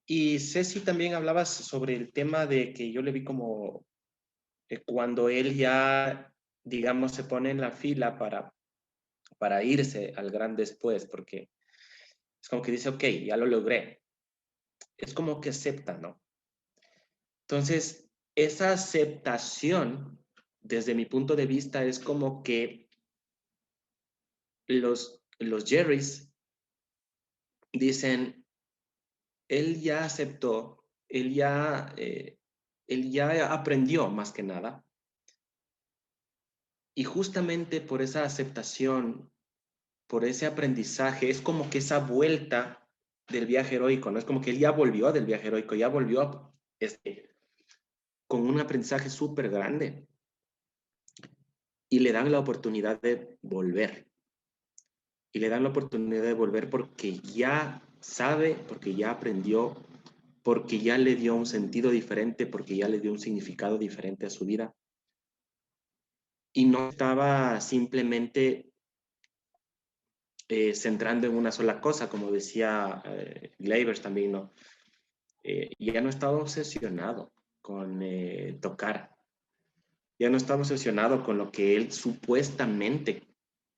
Y Ceci, también hablabas sobre el tema de que yo le vi como cuando él ya, digamos, se pone en la fila para irse al gran después, porque es como que dice, ok, ya lo logré. Es como que acepta, ¿no? Entonces, esa aceptación, desde mi punto de vista, es como que los Jerrys dicen, él ya aceptó, él ya aprendió más que nada. Y justamente por esa aceptación, por ese aprendizaje, es como que esa vuelta del viaje heroico, ¿no? Es como que él ya volvió del viaje heroico, ya volvió con un aprendizaje súper grande. Y le dan la oportunidad de volver. Y le dan la oportunidad de volver porque ya sabe, porque ya aprendió, porque ya le dio un sentido diferente, porque ya le dio un significado diferente a su vida. Y no estaba simplemente centrando en una sola cosa, como decía Gleivers también, ¿no? Ya no estaba obsesionado con tocar. Ya no estaba obsesionado con lo que él supuestamente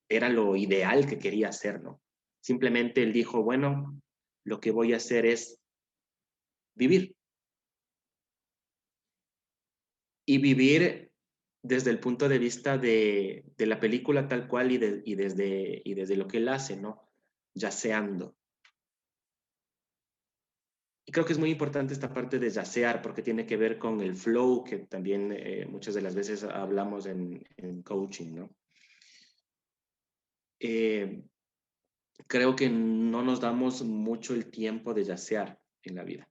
era lo ideal que quería hacer, ¿no? Simplemente él dijo, bueno, lo que voy a hacer es vivir. Y vivir desde el punto de vista de la película tal cual y desde lo que él hace, ¿no? Yaceando. Y creo que es muy importante esta parte de yacear porque tiene que ver con el flow que también muchas de las veces hablamos en coaching, ¿no? Creo que no nos damos mucho el tiempo de yacear en la vida.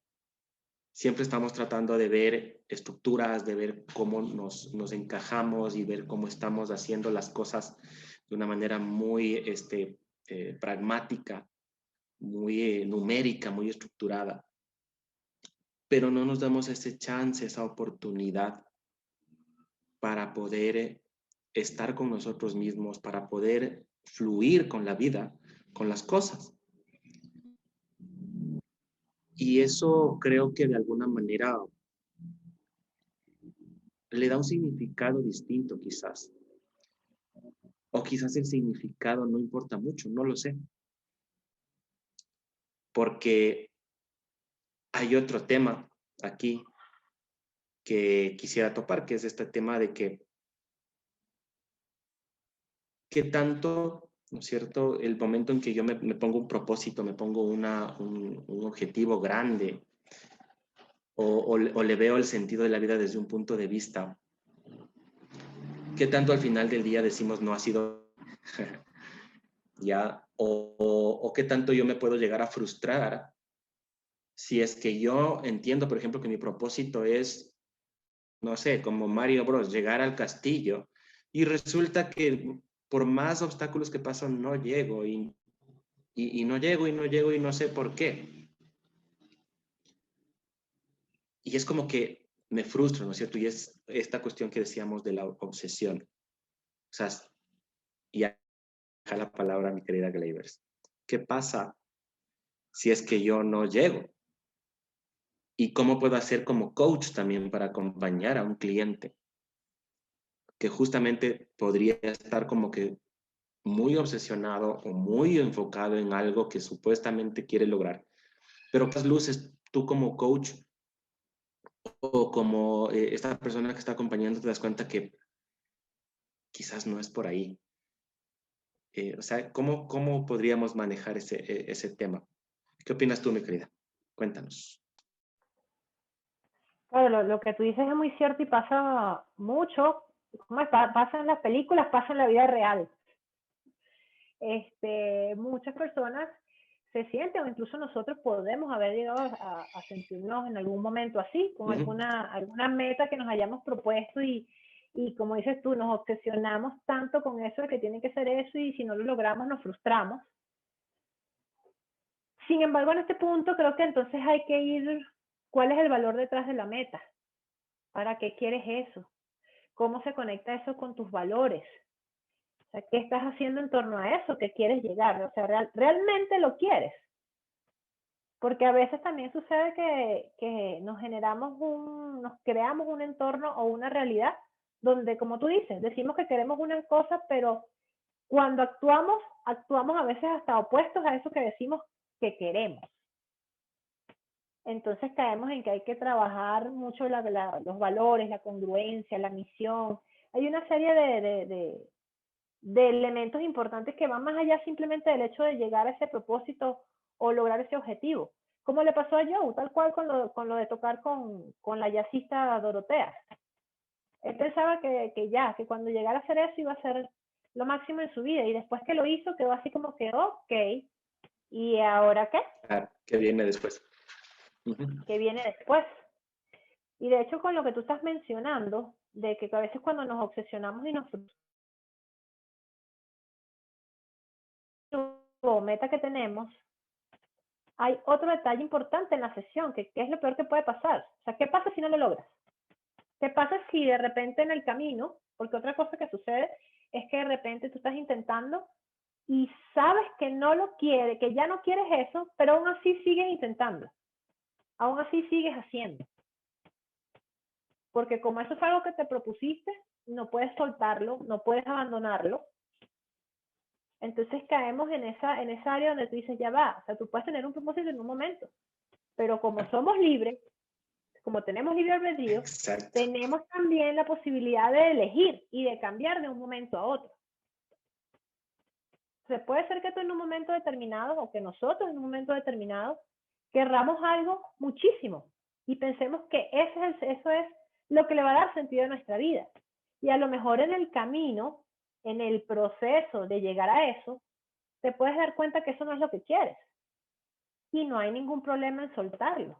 Siempre estamos tratando de ver estructuras, de ver cómo nos encajamos y ver cómo estamos haciendo las cosas de una manera muy pragmática, muy numérica, muy estructurada. Pero no nos damos ese chance, esa oportunidad para poder estar con nosotros mismos, para poder fluir con la vida, con las cosas. Y eso creo que de alguna manera le da un significado distinto quizás. O quizás el significado no importa mucho, no lo sé. Porque hay otro tema aquí que quisiera topar, que es este tema de qué tanto, ¿no es cierto?, el momento en que yo me pongo un propósito, me pongo un objetivo grande, o le veo el sentido de la vida desde un punto de vista, qué tanto al final del día decimos no ha sido ya, o qué tanto yo me puedo llegar a frustrar si es que yo entiendo, por ejemplo, que mi propósito es, no sé, como Mario Bros, llegar al castillo, y resulta que por más obstáculos que paso, no llego y no llego y no llego y no sé por qué. Y es como que me frustro, ¿no es cierto? Y es esta cuestión que decíamos de la obsesión. O sea, y acá la palabra, mi querida Gleivers. ¿Qué pasa si es que yo no llego? ¿Y cómo puedo hacer como coach también para acompañar a un cliente que justamente podría estar como que muy obsesionado o muy enfocado en algo que supuestamente quiere lograr? Pero ¿qué luces tú como coach o como esta persona que está acompañando te das cuenta que quizás no es por ahí? O sea, ¿cómo podríamos manejar ese tema? ¿Qué opinas tú, mi querida? Cuéntanos. Claro, lo que tú dices es muy cierto y pasa mucho. ¿Cómo es? Pasa en las películas, pasa en la vida real. Muchas personas se sienten, o incluso nosotros podemos haber llegado a sentirnos en algún momento así, con alguna meta que nos hayamos propuesto y como dices tú, nos obsesionamos tanto con eso de que tiene que ser eso y si no lo logramos nos frustramos. Sin embargo, en este punto creo que entonces hay que ir, ¿cuál es el valor detrás de la meta? ¿Para qué quieres eso? ¿Cómo se conecta eso con tus valores? O sea, ¿qué estás haciendo en torno a eso que quieres llegar? O sea, ¿realmente lo quieres? Porque a veces también sucede que nos creamos un entorno o una realidad donde, como tú dices, decimos que queremos una cosa, pero cuando actuamos a veces hasta opuestos a eso que decimos que queremos. Entonces caemos en que hay que trabajar mucho los valores, la congruencia, la misión. Hay una serie de elementos importantes que van más allá simplemente del hecho de llegar a ese propósito o lograr ese objetivo. Como le pasó a Joe, tal cual con lo de tocar con la jazzista Dorotea. Él pensaba que cuando llegara a hacer eso iba a ser lo máximo en su vida. Y después que lo hizo, quedó así como que, ok, ¿y ahora qué? ¿Qué viene después? ¿Qué viene después? Y de hecho, con lo que tú estás mencionando, de que a veces cuando nos obsesionamos y nos frustramos, o meta que tenemos, hay otro detalle importante en la sesión, que es lo peor que puede pasar. O sea, ¿qué pasa si no lo logras? ¿Qué pasa si de repente en el camino, porque otra cosa que sucede es que de repente tú estás intentando y sabes que no lo quieres, que ya no quieres eso, pero aún así sigues intentando, aún así sigues haciendo. Porque como eso es algo que te propusiste, no puedes soltarlo, no puedes abandonarlo. Entonces caemos en esa área donde tú dices, ya va, o sea, tú puedes tener un propósito en un momento, pero como somos libres, como tenemos libre albedrío, Exacto. tenemos también la posibilidad de elegir y de cambiar de un momento a otro. O sea, puede ser que tú en un momento determinado, o que nosotros en un momento determinado, querramos algo muchísimo y pensemos que eso es lo que le va a dar sentido a nuestra vida. Y a lo mejor en el camino, en el proceso de llegar a eso, te puedes dar cuenta que eso no es lo que quieres. Y no hay ningún problema en soltarlo.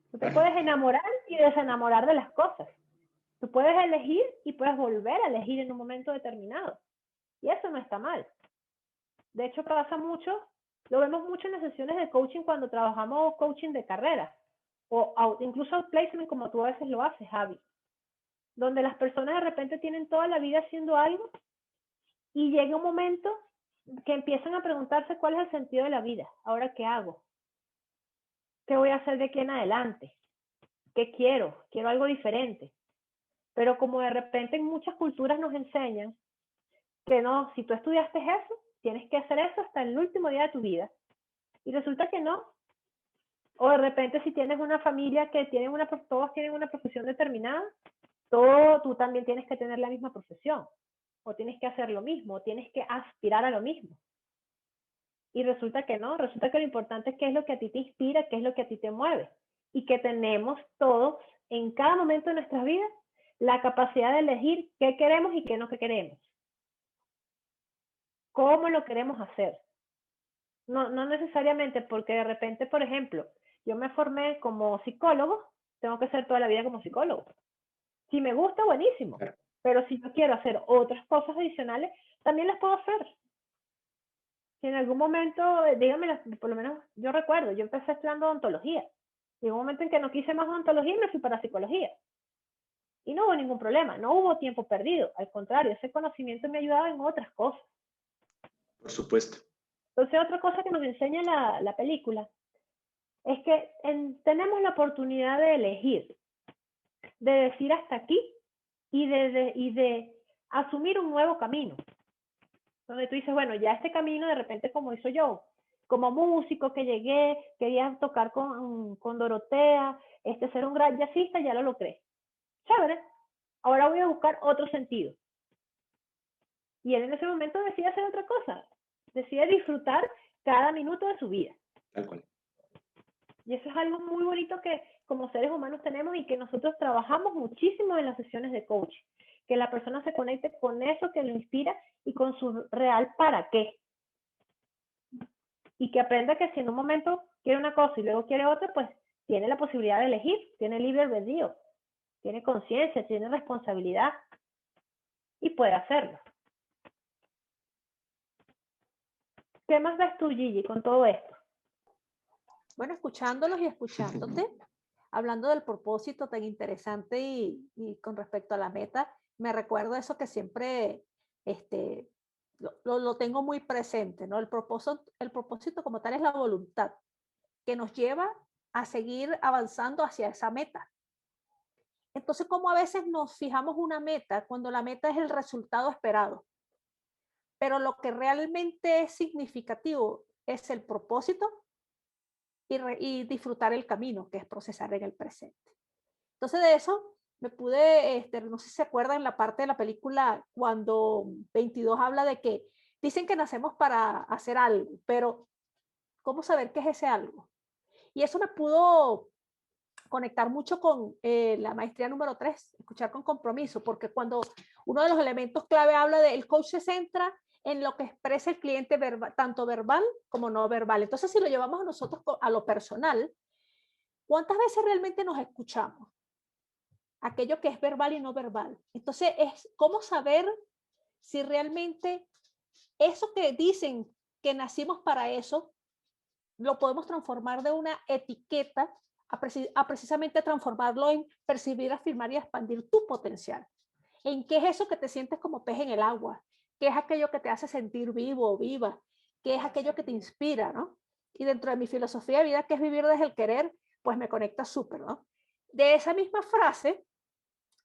Tú te puedes enamorar y desenamorar de las cosas. Tú puedes elegir y puedes volver a elegir en un momento determinado. Y eso no está mal. De hecho, pasa mucho, lo vemos mucho en las sesiones de coaching cuando trabajamos coaching de carrera. O incluso outplacement como tú a veces lo haces, Javi. Donde las personas de repente tienen toda la vida haciendo algo y llega un momento que empiezan a preguntarse cuál es el sentido de la vida. ¿Ahora qué hago? ¿Qué voy a hacer de aquí en adelante? ¿Qué quiero? Quiero algo diferente. Pero como de repente en muchas culturas nos enseñan que no, si tú estudiaste eso, tienes que hacer eso hasta el último día de tu vida. Y resulta que no. O de repente si tienes una familia que todos tienen una profesión determinada, tú también tienes que tener la misma profesión. O tienes que hacer lo mismo, o tienes que aspirar a lo mismo. Y resulta que no, resulta que lo importante es qué es lo que a ti te inspira, qué es lo que a ti te mueve. Y que tenemos todos, en cada momento de nuestras vidas, la capacidad de elegir qué queremos y qué no queremos. ¿Cómo lo queremos hacer? No necesariamente porque de repente, por ejemplo, yo me formé como psicólogo, tengo que ser toda la vida como psicólogo. Si me gusta, buenísimo. Pero si yo quiero hacer otras cosas adicionales, también las puedo hacer. Si en algún momento, dígame, por lo menos yo recuerdo, yo empecé estudiando odontología. Y en un momento en que no quise más odontología, me fui para psicología. Y no hubo ningún problema, no hubo tiempo perdido. Al contrario, ese conocimiento me ayudaba en otras cosas. Por supuesto. Entonces, otra cosa que nos enseña la película es que tenemos la oportunidad de elegir, de decir hasta aquí y de asumir un nuevo camino. Donde tú dices, bueno, ya este camino de repente como hizo yo, como músico que llegué, quería tocar con Dorotea, ser un gran jazzista, ya lo logré. Chévere. Ahora voy a buscar otro sentido. Y él en ese momento decide hacer otra cosa. Decide disfrutar cada minuto de su vida. Tal cual. Y eso es algo muy bonito que como seres humanos tenemos y que nosotros trabajamos muchísimo en las sesiones de coaching. Que la persona se conecte con eso que lo inspira y con su real para qué. Y que aprenda que si en un momento quiere una cosa y luego quiere otra, pues tiene la posibilidad de elegir, tiene libre albedrío, tiene conciencia, tiene responsabilidad y puede hacerlo. ¿Qué más ves tú, Gigi, con todo esto? Bueno, escuchándolos y escuchándote, hablando del propósito tan interesante y con respecto a la meta, me recuerdo eso que siempre lo tengo muy presente, ¿no? El propósito como tal es la voluntad que nos lleva a seguir avanzando hacia esa meta. Entonces, ¿cómo a veces nos fijamos una meta cuando la meta es el resultado esperado? Pero lo que realmente es significativo es el propósito y disfrutar el camino, que es procesar en el presente. Entonces, de eso me pude, no sé si se acuerdan en la parte de la película cuando 22 habla de que dicen que nacemos para hacer algo, pero ¿cómo saber qué es ese algo? Y eso me pudo conectar mucho con la maestría número 3, escuchar con compromiso, porque cuando uno de los elementos clave habla de el coach se centra en lo que expresa el cliente tanto verbal como no verbal. Entonces, si lo llevamos a nosotros a lo personal, ¿cuántas veces realmente nos escuchamos? Aquello que es verbal y no verbal. Entonces, es cómo saber si realmente eso que dicen que nacimos para eso, lo podemos transformar de una etiqueta a precisamente transformarlo en percibir, afirmar y expandir tu potencial. ¿En qué es eso que te sientes como pez en el agua? ¿Qué es aquello que te hace sentir vivo o viva? ¿Qué es aquello que te inspira, ¿no? Y dentro de mi filosofía de vida, que es vivir desde el querer, pues me conecta súper, ¿no? De esa misma frase,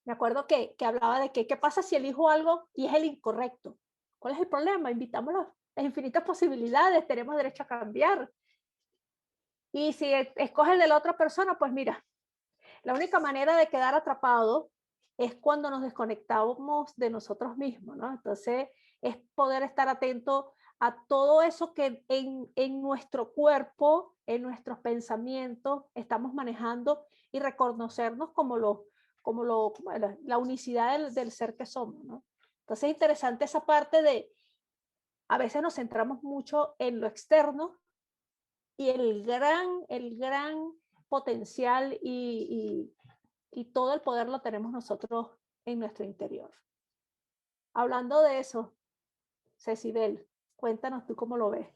me acuerdo que hablaba de que qué pasa si elijo algo y es el incorrecto. ¿Cuál es el problema? Invitamos las infinitas posibilidades, tenemos derecho a cambiar. Y si escoges el de la otra persona, pues mira, la única manera de quedar atrapado es cuando nos desconectamos de nosotros mismos, ¿no? Entonces, es poder estar atento a todo eso que en nuestro cuerpo, en nuestros pensamientos, estamos manejando y reconocernos como la unicidad del ser que somos, ¿no? Entonces, es interesante esa parte de, a veces nos centramos mucho en lo externo y el gran potencial y todo el poder lo tenemos nosotros en nuestro interior. Hablando de eso, Cecibel, cuéntanos tú cómo lo ves.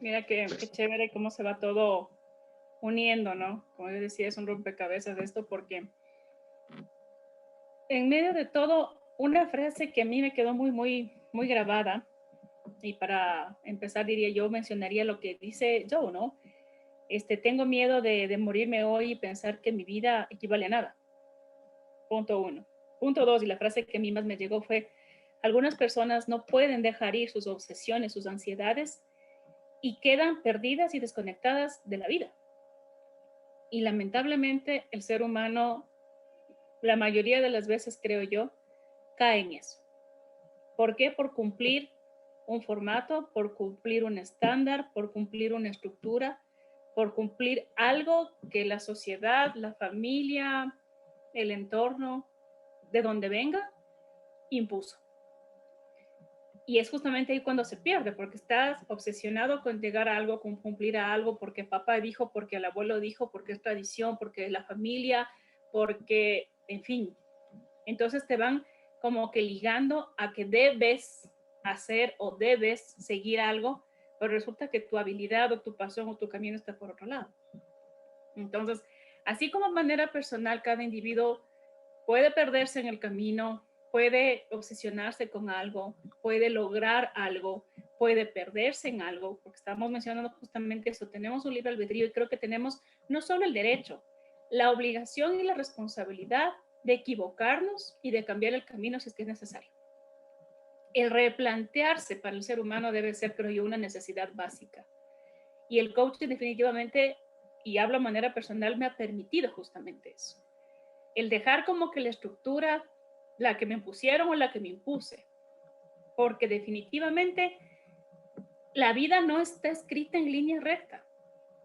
Mira qué chévere cómo se va todo uniendo, ¿no? Como yo decía, es un rompecabezas de esto porque en medio de todo, una frase que a mí me quedó muy grabada, y para empezar diría yo, mencionaría lo que dice Joe, ¿no? Tengo miedo de morirme hoy y pensar que mi vida equivale a nada. Punto 1. Punto 2, y la frase que a mí más me llegó fue, algunas personas no pueden dejar ir sus obsesiones, sus ansiedades, y quedan perdidas y desconectadas de la vida. Y lamentablemente el ser humano, la mayoría de las veces creo yo, cae en eso. ¿Por qué? Por cumplir un formato, por cumplir un estándar, por cumplir una estructura, por cumplir algo que la sociedad, la familia, el entorno, de donde venga, impuso. Y es justamente ahí cuando se pierde, porque estás obsesionado con llegar a algo, con cumplir a algo, porque papá dijo, porque el abuelo dijo, porque es tradición, porque es la familia, porque, en fin. Entonces te van como que ligando a que debes hacer o debes seguir algo, pero resulta que tu habilidad o tu pasión o tu camino está por otro lado. Entonces, así como de manera personal, cada individuo puede perderse en el camino, puede obsesionarse con algo, puede lograr algo, puede perderse en algo, porque estamos mencionando justamente eso, tenemos un libre albedrío y creo que tenemos no solo el derecho, la obligación y la responsabilidad de equivocarnos y de cambiar el camino si es que es necesario. El replantearse para el ser humano debe ser, creo yo, una necesidad básica. Y el coaching definitivamente, y hablo de manera personal, me ha permitido justamente eso. El dejar como que la estructura, la que me impusieron o la que me impuse. Porque definitivamente la vida no está escrita en línea recta.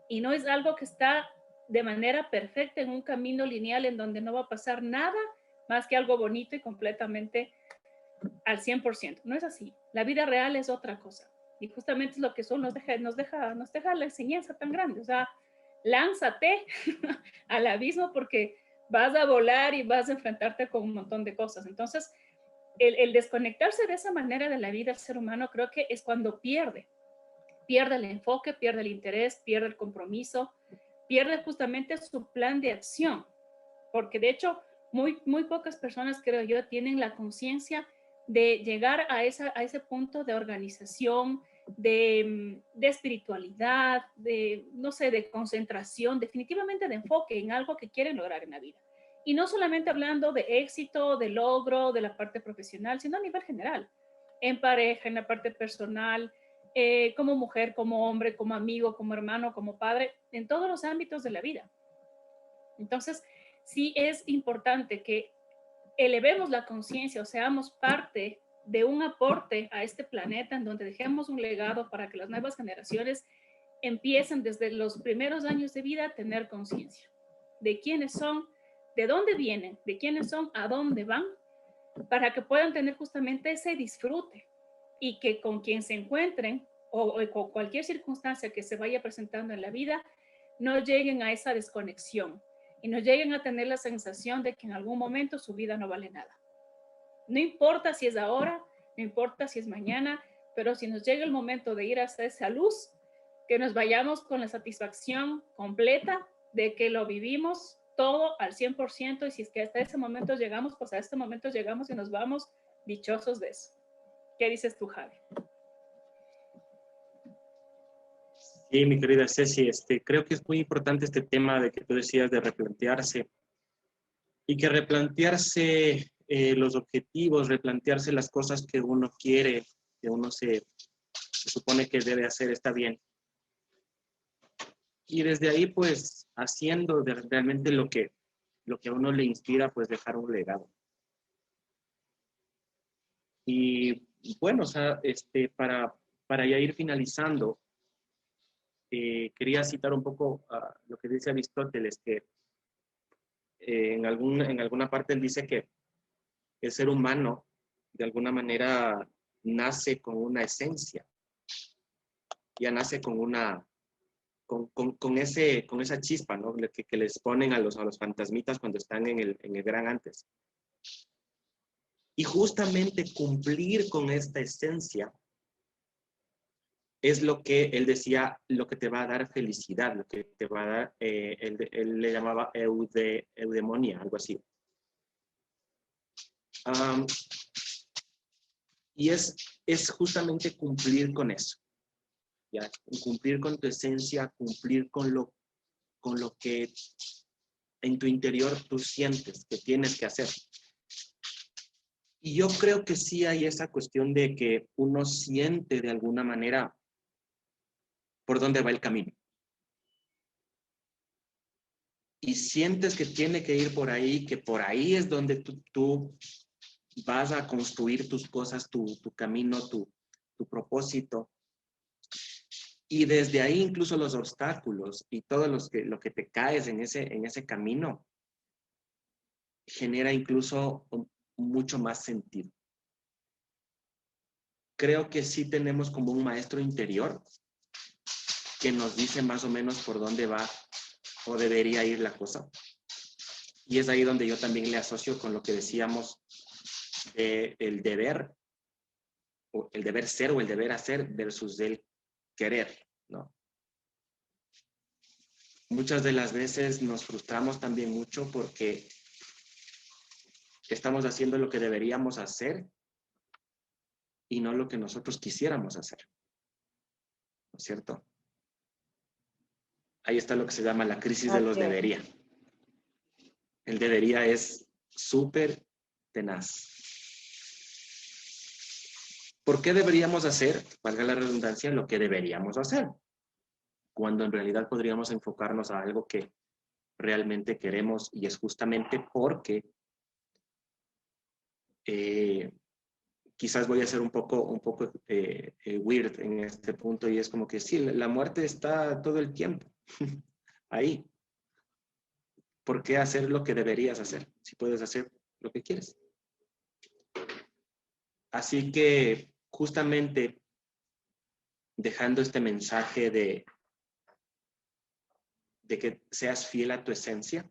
Y no es algo que está de manera perfecta en un camino lineal en donde no va a pasar nada más que algo bonito y completamente al 100%. No es así. La vida real es otra cosa. Y justamente es lo que nos deja la enseñanza tan grande. O sea, lánzate al abismo porque vas a volar y vas a enfrentarte con un montón de cosas. Entonces, el desconectarse de esa manera de la vida del ser humano creo que es cuando pierde el enfoque, pierde el interés, pierde el compromiso, pierde justamente su plan de acción. Porque de hecho, muy pocas personas, creo yo, tienen la conciencia de llegar a ese punto de organización, de espiritualidad, no sé, de concentración, definitivamente de enfoque en algo que quieren lograr en la vida. Y no solamente hablando de éxito, de logro, de la parte profesional, sino a nivel general, en pareja, en la parte personal, como mujer, como hombre, como amigo, como hermano, como padre, en todos los ámbitos de la vida. Entonces, sí es importante que elevemos la conciencia o seamos parte de un aporte a este planeta en donde dejemos un legado para que las nuevas generaciones empiecen desde los primeros años de vida a tener conciencia de quiénes son, de dónde vienen, de quiénes son, a dónde van, para que puedan tener justamente ese disfrute y que con quien se encuentren o con cualquier circunstancia que se vaya presentando en la vida, no lleguen a esa desconexión y no lleguen a tener la sensación de que en algún momento su vida no vale nada. No importa si es ahora, no importa si es mañana, pero si nos llega el momento de ir hacia esa luz, que nos vayamos con la satisfacción completa de que lo vivimos todo al 100%, y si es que hasta ese momento llegamos, pues a este momento llegamos y nos vamos dichosos de eso. ¿Qué dices tú, Javi? Sí, mi querida Ceci, creo que es muy importante este tema de que tú decías de replantearse y que replantearse los objetivos, replantearse las cosas que uno quiere, que uno se supone que debe hacer, está bien. Y desde ahí, pues, haciendo realmente lo que a uno le inspira, pues, dejar un legado. Y bueno, o sea, para ya ir finalizando, quería citar un poco lo que dice Aristóteles, que en alguna parte él dice que el ser humano, de alguna manera, nace con una esencia, ya nace con esa chispa, ¿no? Que les ponen a los fantasmitas cuando están en el gran antes. Y justamente cumplir con esta esencia es lo que él decía, lo que te va a dar felicidad, lo que te va a dar, él le llamaba eudemonia, algo así. Y es justamente cumplir con eso, ¿ya? Cumplir con tu esencia, cumplir con lo que en tu interior tú sientes que tienes que hacer. Y yo creo que sí hay esa cuestión de que uno siente de alguna manera por dónde va el camino. Y sientes que tiene que ir por ahí, que por ahí es donde tú vas a construir tus cosas, tu camino, tu propósito. Y desde ahí incluso los obstáculos y todo lo que te caes en ese camino genera incluso mucho más sentido. Creo que sí tenemos como un maestro interior que nos dice más o menos por dónde va o debería ir la cosa. Y es ahí donde yo también le asocio con lo que decíamos el deber, o el deber ser o el deber hacer versus el querer, ¿no? Muchas de las veces nos frustramos también mucho porque estamos haciendo lo que deberíamos hacer y no lo que nosotros quisiéramos hacer, ¿no es cierto? Ahí está lo que se llama la crisis de los Así es. debería. El debería es súper tenaz. ¿Por qué deberíamos hacer, valga la redundancia, lo que deberíamos hacer? Cuando en realidad podríamos enfocarnos a algo que realmente queremos, y es justamente porque quizás voy a ser un poco weird en este punto, y es como que sí, la muerte está todo el tiempo ahí. ¿Por qué hacer lo que deberías hacer si puedes hacer lo que quieres? Así que justamente dejando este mensaje de que seas fiel a tu esencia,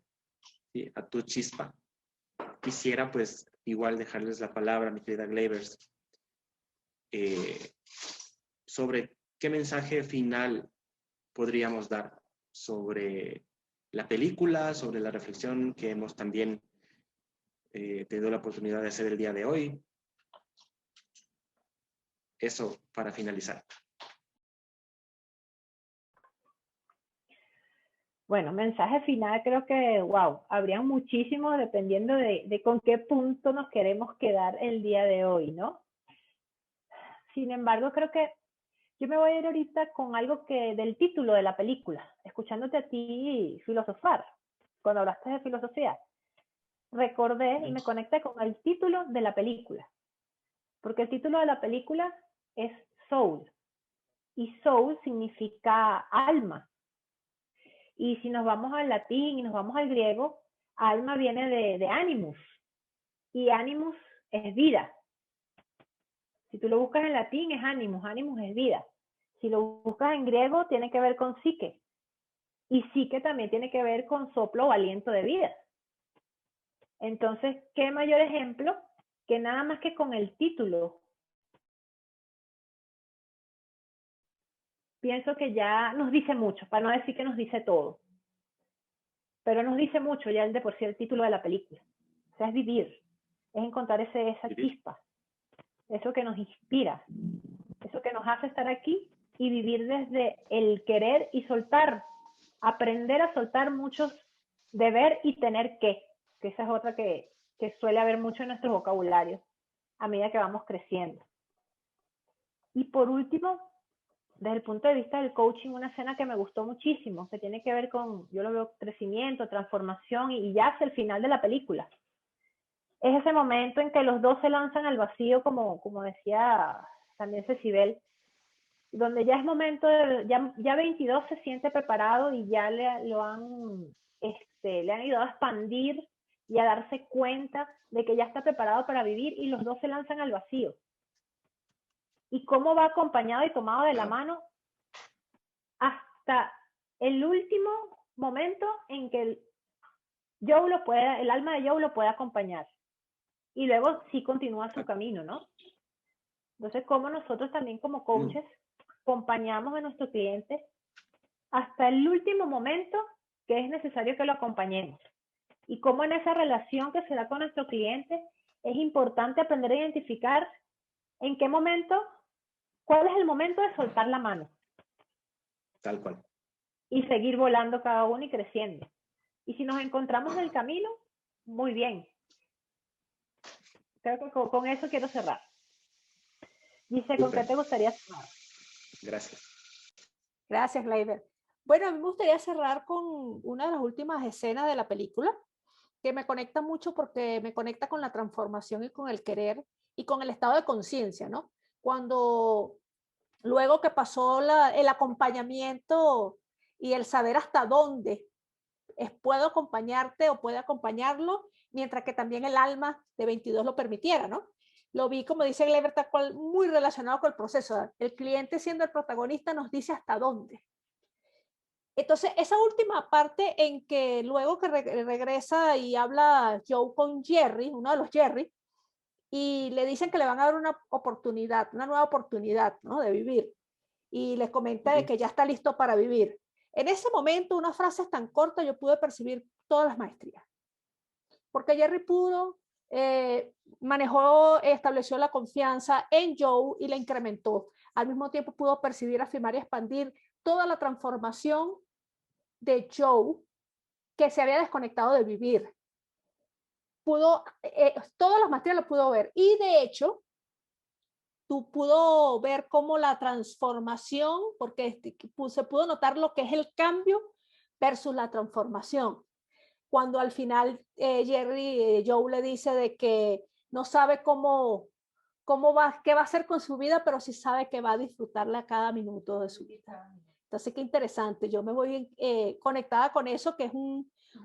¿sí? A tu chispa, quisiera pues igual dejarles la palabra, mi querida Glavers, sobre qué mensaje final podríamos dar sobre la película, sobre la reflexión que hemos también tenido la oportunidad de hacer el día de hoy. Eso para finalizar. Bueno, mensaje final, creo que, wow, habría muchísimos dependiendo de con qué punto nos queremos quedar el día de hoy, ¿no? Sin embargo, creo que yo me voy a ir ahorita con algo que del título de la película, escuchándote a ti filosofar, cuando hablaste de filosofía. Recordé y me conecté con el título de la película, porque el título de la película es Soul, y Soul significa alma. Y si nos vamos al latín y nos vamos al griego, alma viene de animus, y animus es vida. Si tú lo buscas en latín es animus, animus es vida. Si lo buscas en griego tiene que ver con psique, y psique también tiene que ver con soplo o aliento de vida. Entonces, ¿qué mayor ejemplo que nada más que con el título? Pienso que ya nos dice mucho, para no decir que nos dice todo. Pero nos dice mucho ya el de por sí el título de la película. O sea, es vivir, es encontrar esa chispa, eso que nos inspira, eso que nos hace estar aquí y vivir desde el querer y soltar, aprender a soltar muchos deber y tener que esa es otra que suele haber mucho en nuestro vocabulario a medida que vamos creciendo. Y por último, desde el punto de vista del coaching, una escena que me gustó muchísimo, que tiene que ver con, yo lo veo, crecimiento, transformación, y ya hacia el final de la película. Es ese momento en que los dos se lanzan al vacío, como decía también Cecibel, donde ya es momento, ya 22 se siente preparado y ya le han ayudado a expandir y a darse cuenta de que ya está preparado para vivir, y los dos se lanzan al vacío. Y cómo va acompañado y tomado de la mano hasta el último momento en que el alma de Joe lo puede acompañar. Y luego sí continúa su camino, ¿no? Entonces, cómo nosotros también como coaches acompañamos a nuestro cliente hasta el último momento que es necesario que lo acompañemos. Y cómo en esa relación que se da con nuestro cliente es importante aprender a identificar en qué momento, cuál es el momento de soltar la mano. Tal cual. Y seguir volando cada uno y creciendo. Y si nos encontramos en el camino, muy bien. Creo que con eso quiero cerrar. Dice, ¿con qué te gustaría cerrar? Gracias. Gracias, Glaiber. Bueno, a mí me gustaría cerrar con una de las últimas escenas de la película, que me conecta mucho porque me conecta con la transformación y con el querer y con el estado de conciencia, ¿no? Cuando luego que pasó el acompañamiento y el saber hasta dónde puedo acompañarte o puede acompañarlo, mientras que también el alma de 22 lo permitiera, ¿no? Lo vi, como dice Glaiber, tal cual, muy relacionado con el proceso. El cliente, siendo el protagonista, nos dice hasta dónde. Entonces, esa última parte en que luego que regresa y habla Joe con Jerry, uno de los Jerry, y le dicen que le van a dar una oportunidad, una nueva oportunidad, ¿no? De vivir. Y les comenta de que ya está listo para vivir. En ese momento, unas frases tan cortas, yo pude percibir todas las maestrías. Porque Jerry pudo, manejó, estableció la confianza en Joe y la incrementó. Al mismo tiempo pudo percibir, afirmar y expandir toda la transformación de Joe que se había desconectado de vivir. Pudo, todas las maestrías lo pudo ver. Y de hecho, tú pudo ver cómo la transformación, porque se pudo notar lo que es el cambio versus la transformación. Cuando al final Joe le dice de que no sabe qué va a hacer con su vida, pero sí sabe que va a disfrutarla cada minuto de su vida. Entonces, qué interesante. Yo me voy conectada con eso, que es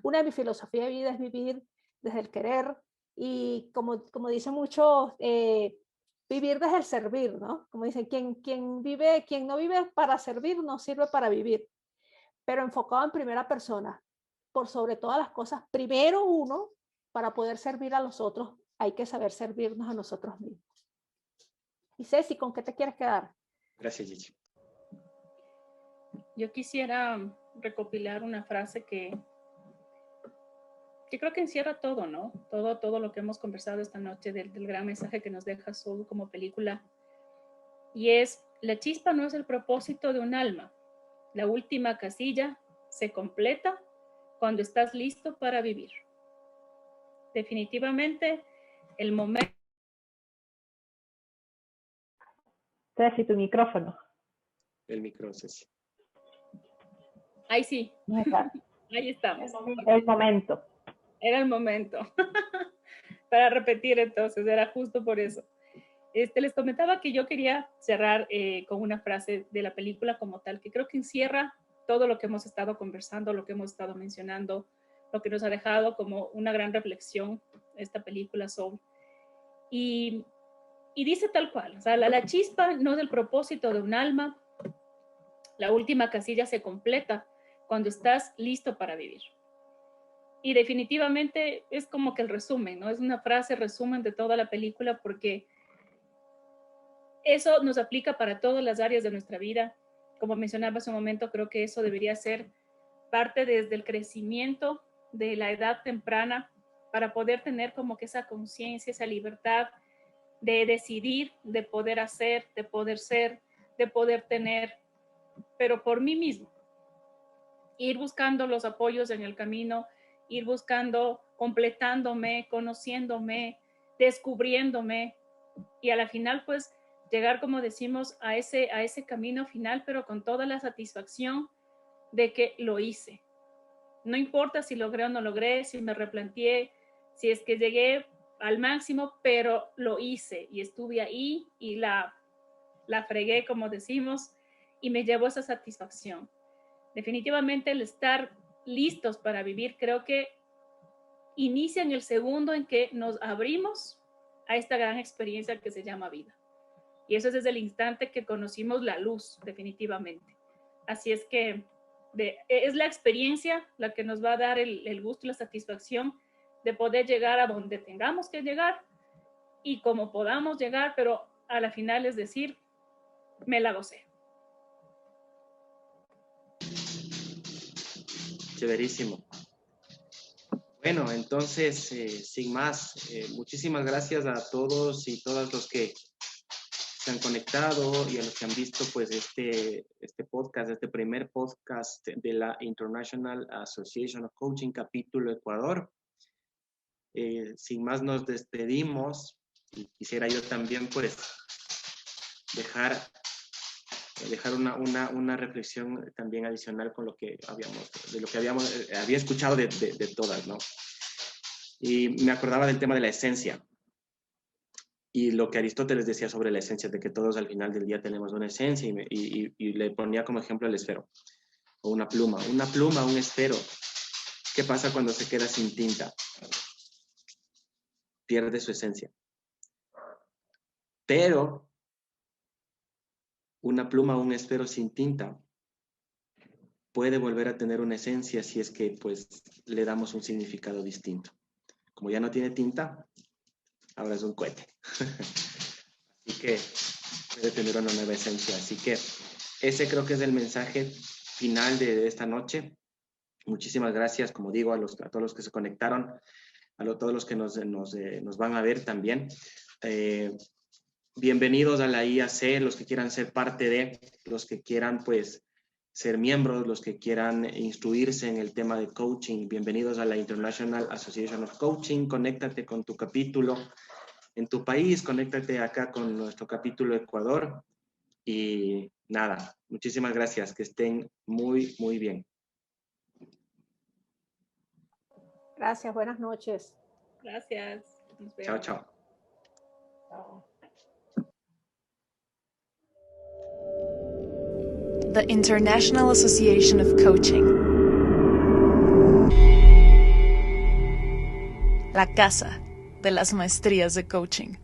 una de mis filosofías de vida, es vivir desde el querer y como dicen muchos, vivir desde el servir, ¿no? Como dicen, quien no vive para servir, no sirve para vivir, pero enfocado en primera persona, por sobre todas las cosas, primero uno, para poder servir a los otros, hay que saber servirnos a nosotros mismos. Y Ceci, ¿con qué te quieres quedar? Gracias, Gigi. Yo quisiera recopilar una frase que creo que encierra todo, ¿no? Todo lo que hemos conversado esta noche del gran mensaje que nos deja Soul como película. Y es, la chispa no es el propósito de un alma. La última casilla se completa cuando estás listo para vivir. Definitivamente, el momento... Ceci, tu micrófono. El micrófono, Ceci. Ahí sí. Ahí estamos. El momento. Era el momento. Para repetir entonces, era justo por eso. Les comentaba que yo quería cerrar con una frase de la película como tal, que creo que encierra todo lo que hemos estado conversando, lo que hemos estado mencionando, lo que nos ha dejado como una gran reflexión esta película Soul. Y dice tal cual, o sea, la chispa no es el propósito de un alma, la última casilla se completa cuando estás listo para vivir. Y definitivamente es como que el resumen, ¿no? Es una frase resumen de toda la película porque eso nos aplica para todas las áreas de nuestra vida. Como mencionaba hace un momento, creo que eso debería ser parte desde el crecimiento de la edad temprana para poder tener como que esa conciencia, esa libertad de decidir, de poder hacer, de poder ser, de poder tener, pero por mí mismo. Ir buscando los apoyos en el camino, ir buscando, completándome, conociéndome, descubriéndome y a la final pues llegar, como decimos, a ese camino final, pero con toda la satisfacción de que lo hice. No importa si logré o no logré, si me replanteé, si es que llegué al máximo, pero lo hice y estuve ahí y la fregué, como decimos, y me llevó esa satisfacción. Definitivamente el estar listos para vivir creo que inicia en el segundo en que nos abrimos a esta gran experiencia que se llama vida. Y eso es desde el instante que conocimos la luz, definitivamente. Así es que es la experiencia la que nos va a dar el gusto y la satisfacción de poder llegar a donde tengamos que llegar y como podamos llegar, pero a la final es decir, me la gocé. Chéverísimo. Bueno, entonces, sin más, muchísimas gracias a todos y todas los que se han conectado y a los que han visto pues este podcast, este primer podcast de la International Association of Coaching Capítulo Ecuador. Sin más nos despedimos y quisiera yo también pues dejar una reflexión también adicional con lo que había escuchado de todas, ¿no? Y me acordaba del tema de la esencia. Y lo que Aristóteles decía sobre la esencia, de que todos al final del día tenemos una esencia, y le ponía como ejemplo el esfero, o una pluma, un esfero. ¿Qué pasa cuando se queda sin tinta? Pierde su esencia. Pero una pluma, un esfero sin tinta, puede volver a tener una esencia si es que pues le damos un significado distinto. Como ya no tiene tinta, ahora es un cohete. Así que puede tener una nueva esencia. Así que ese creo que es el mensaje final de esta noche. Muchísimas gracias, como digo, a todos los que se conectaron, todos los que nos van a ver también. Bienvenidos a la IAC, los que quieran ser parte de, los que quieran pues ser miembros, los que quieran instruirse en el tema de coaching. Bienvenidos a la International Association of Coaching. Conéctate con tu capítulo en tu país, conéctate acá con nuestro capítulo Ecuador. Y nada, muchísimas gracias, que estén muy, muy bien. Gracias, buenas noches. Gracias. Nos Chao, vemos. chao. Chao. The International Association of Coaching. La casa de las maestrías de coaching.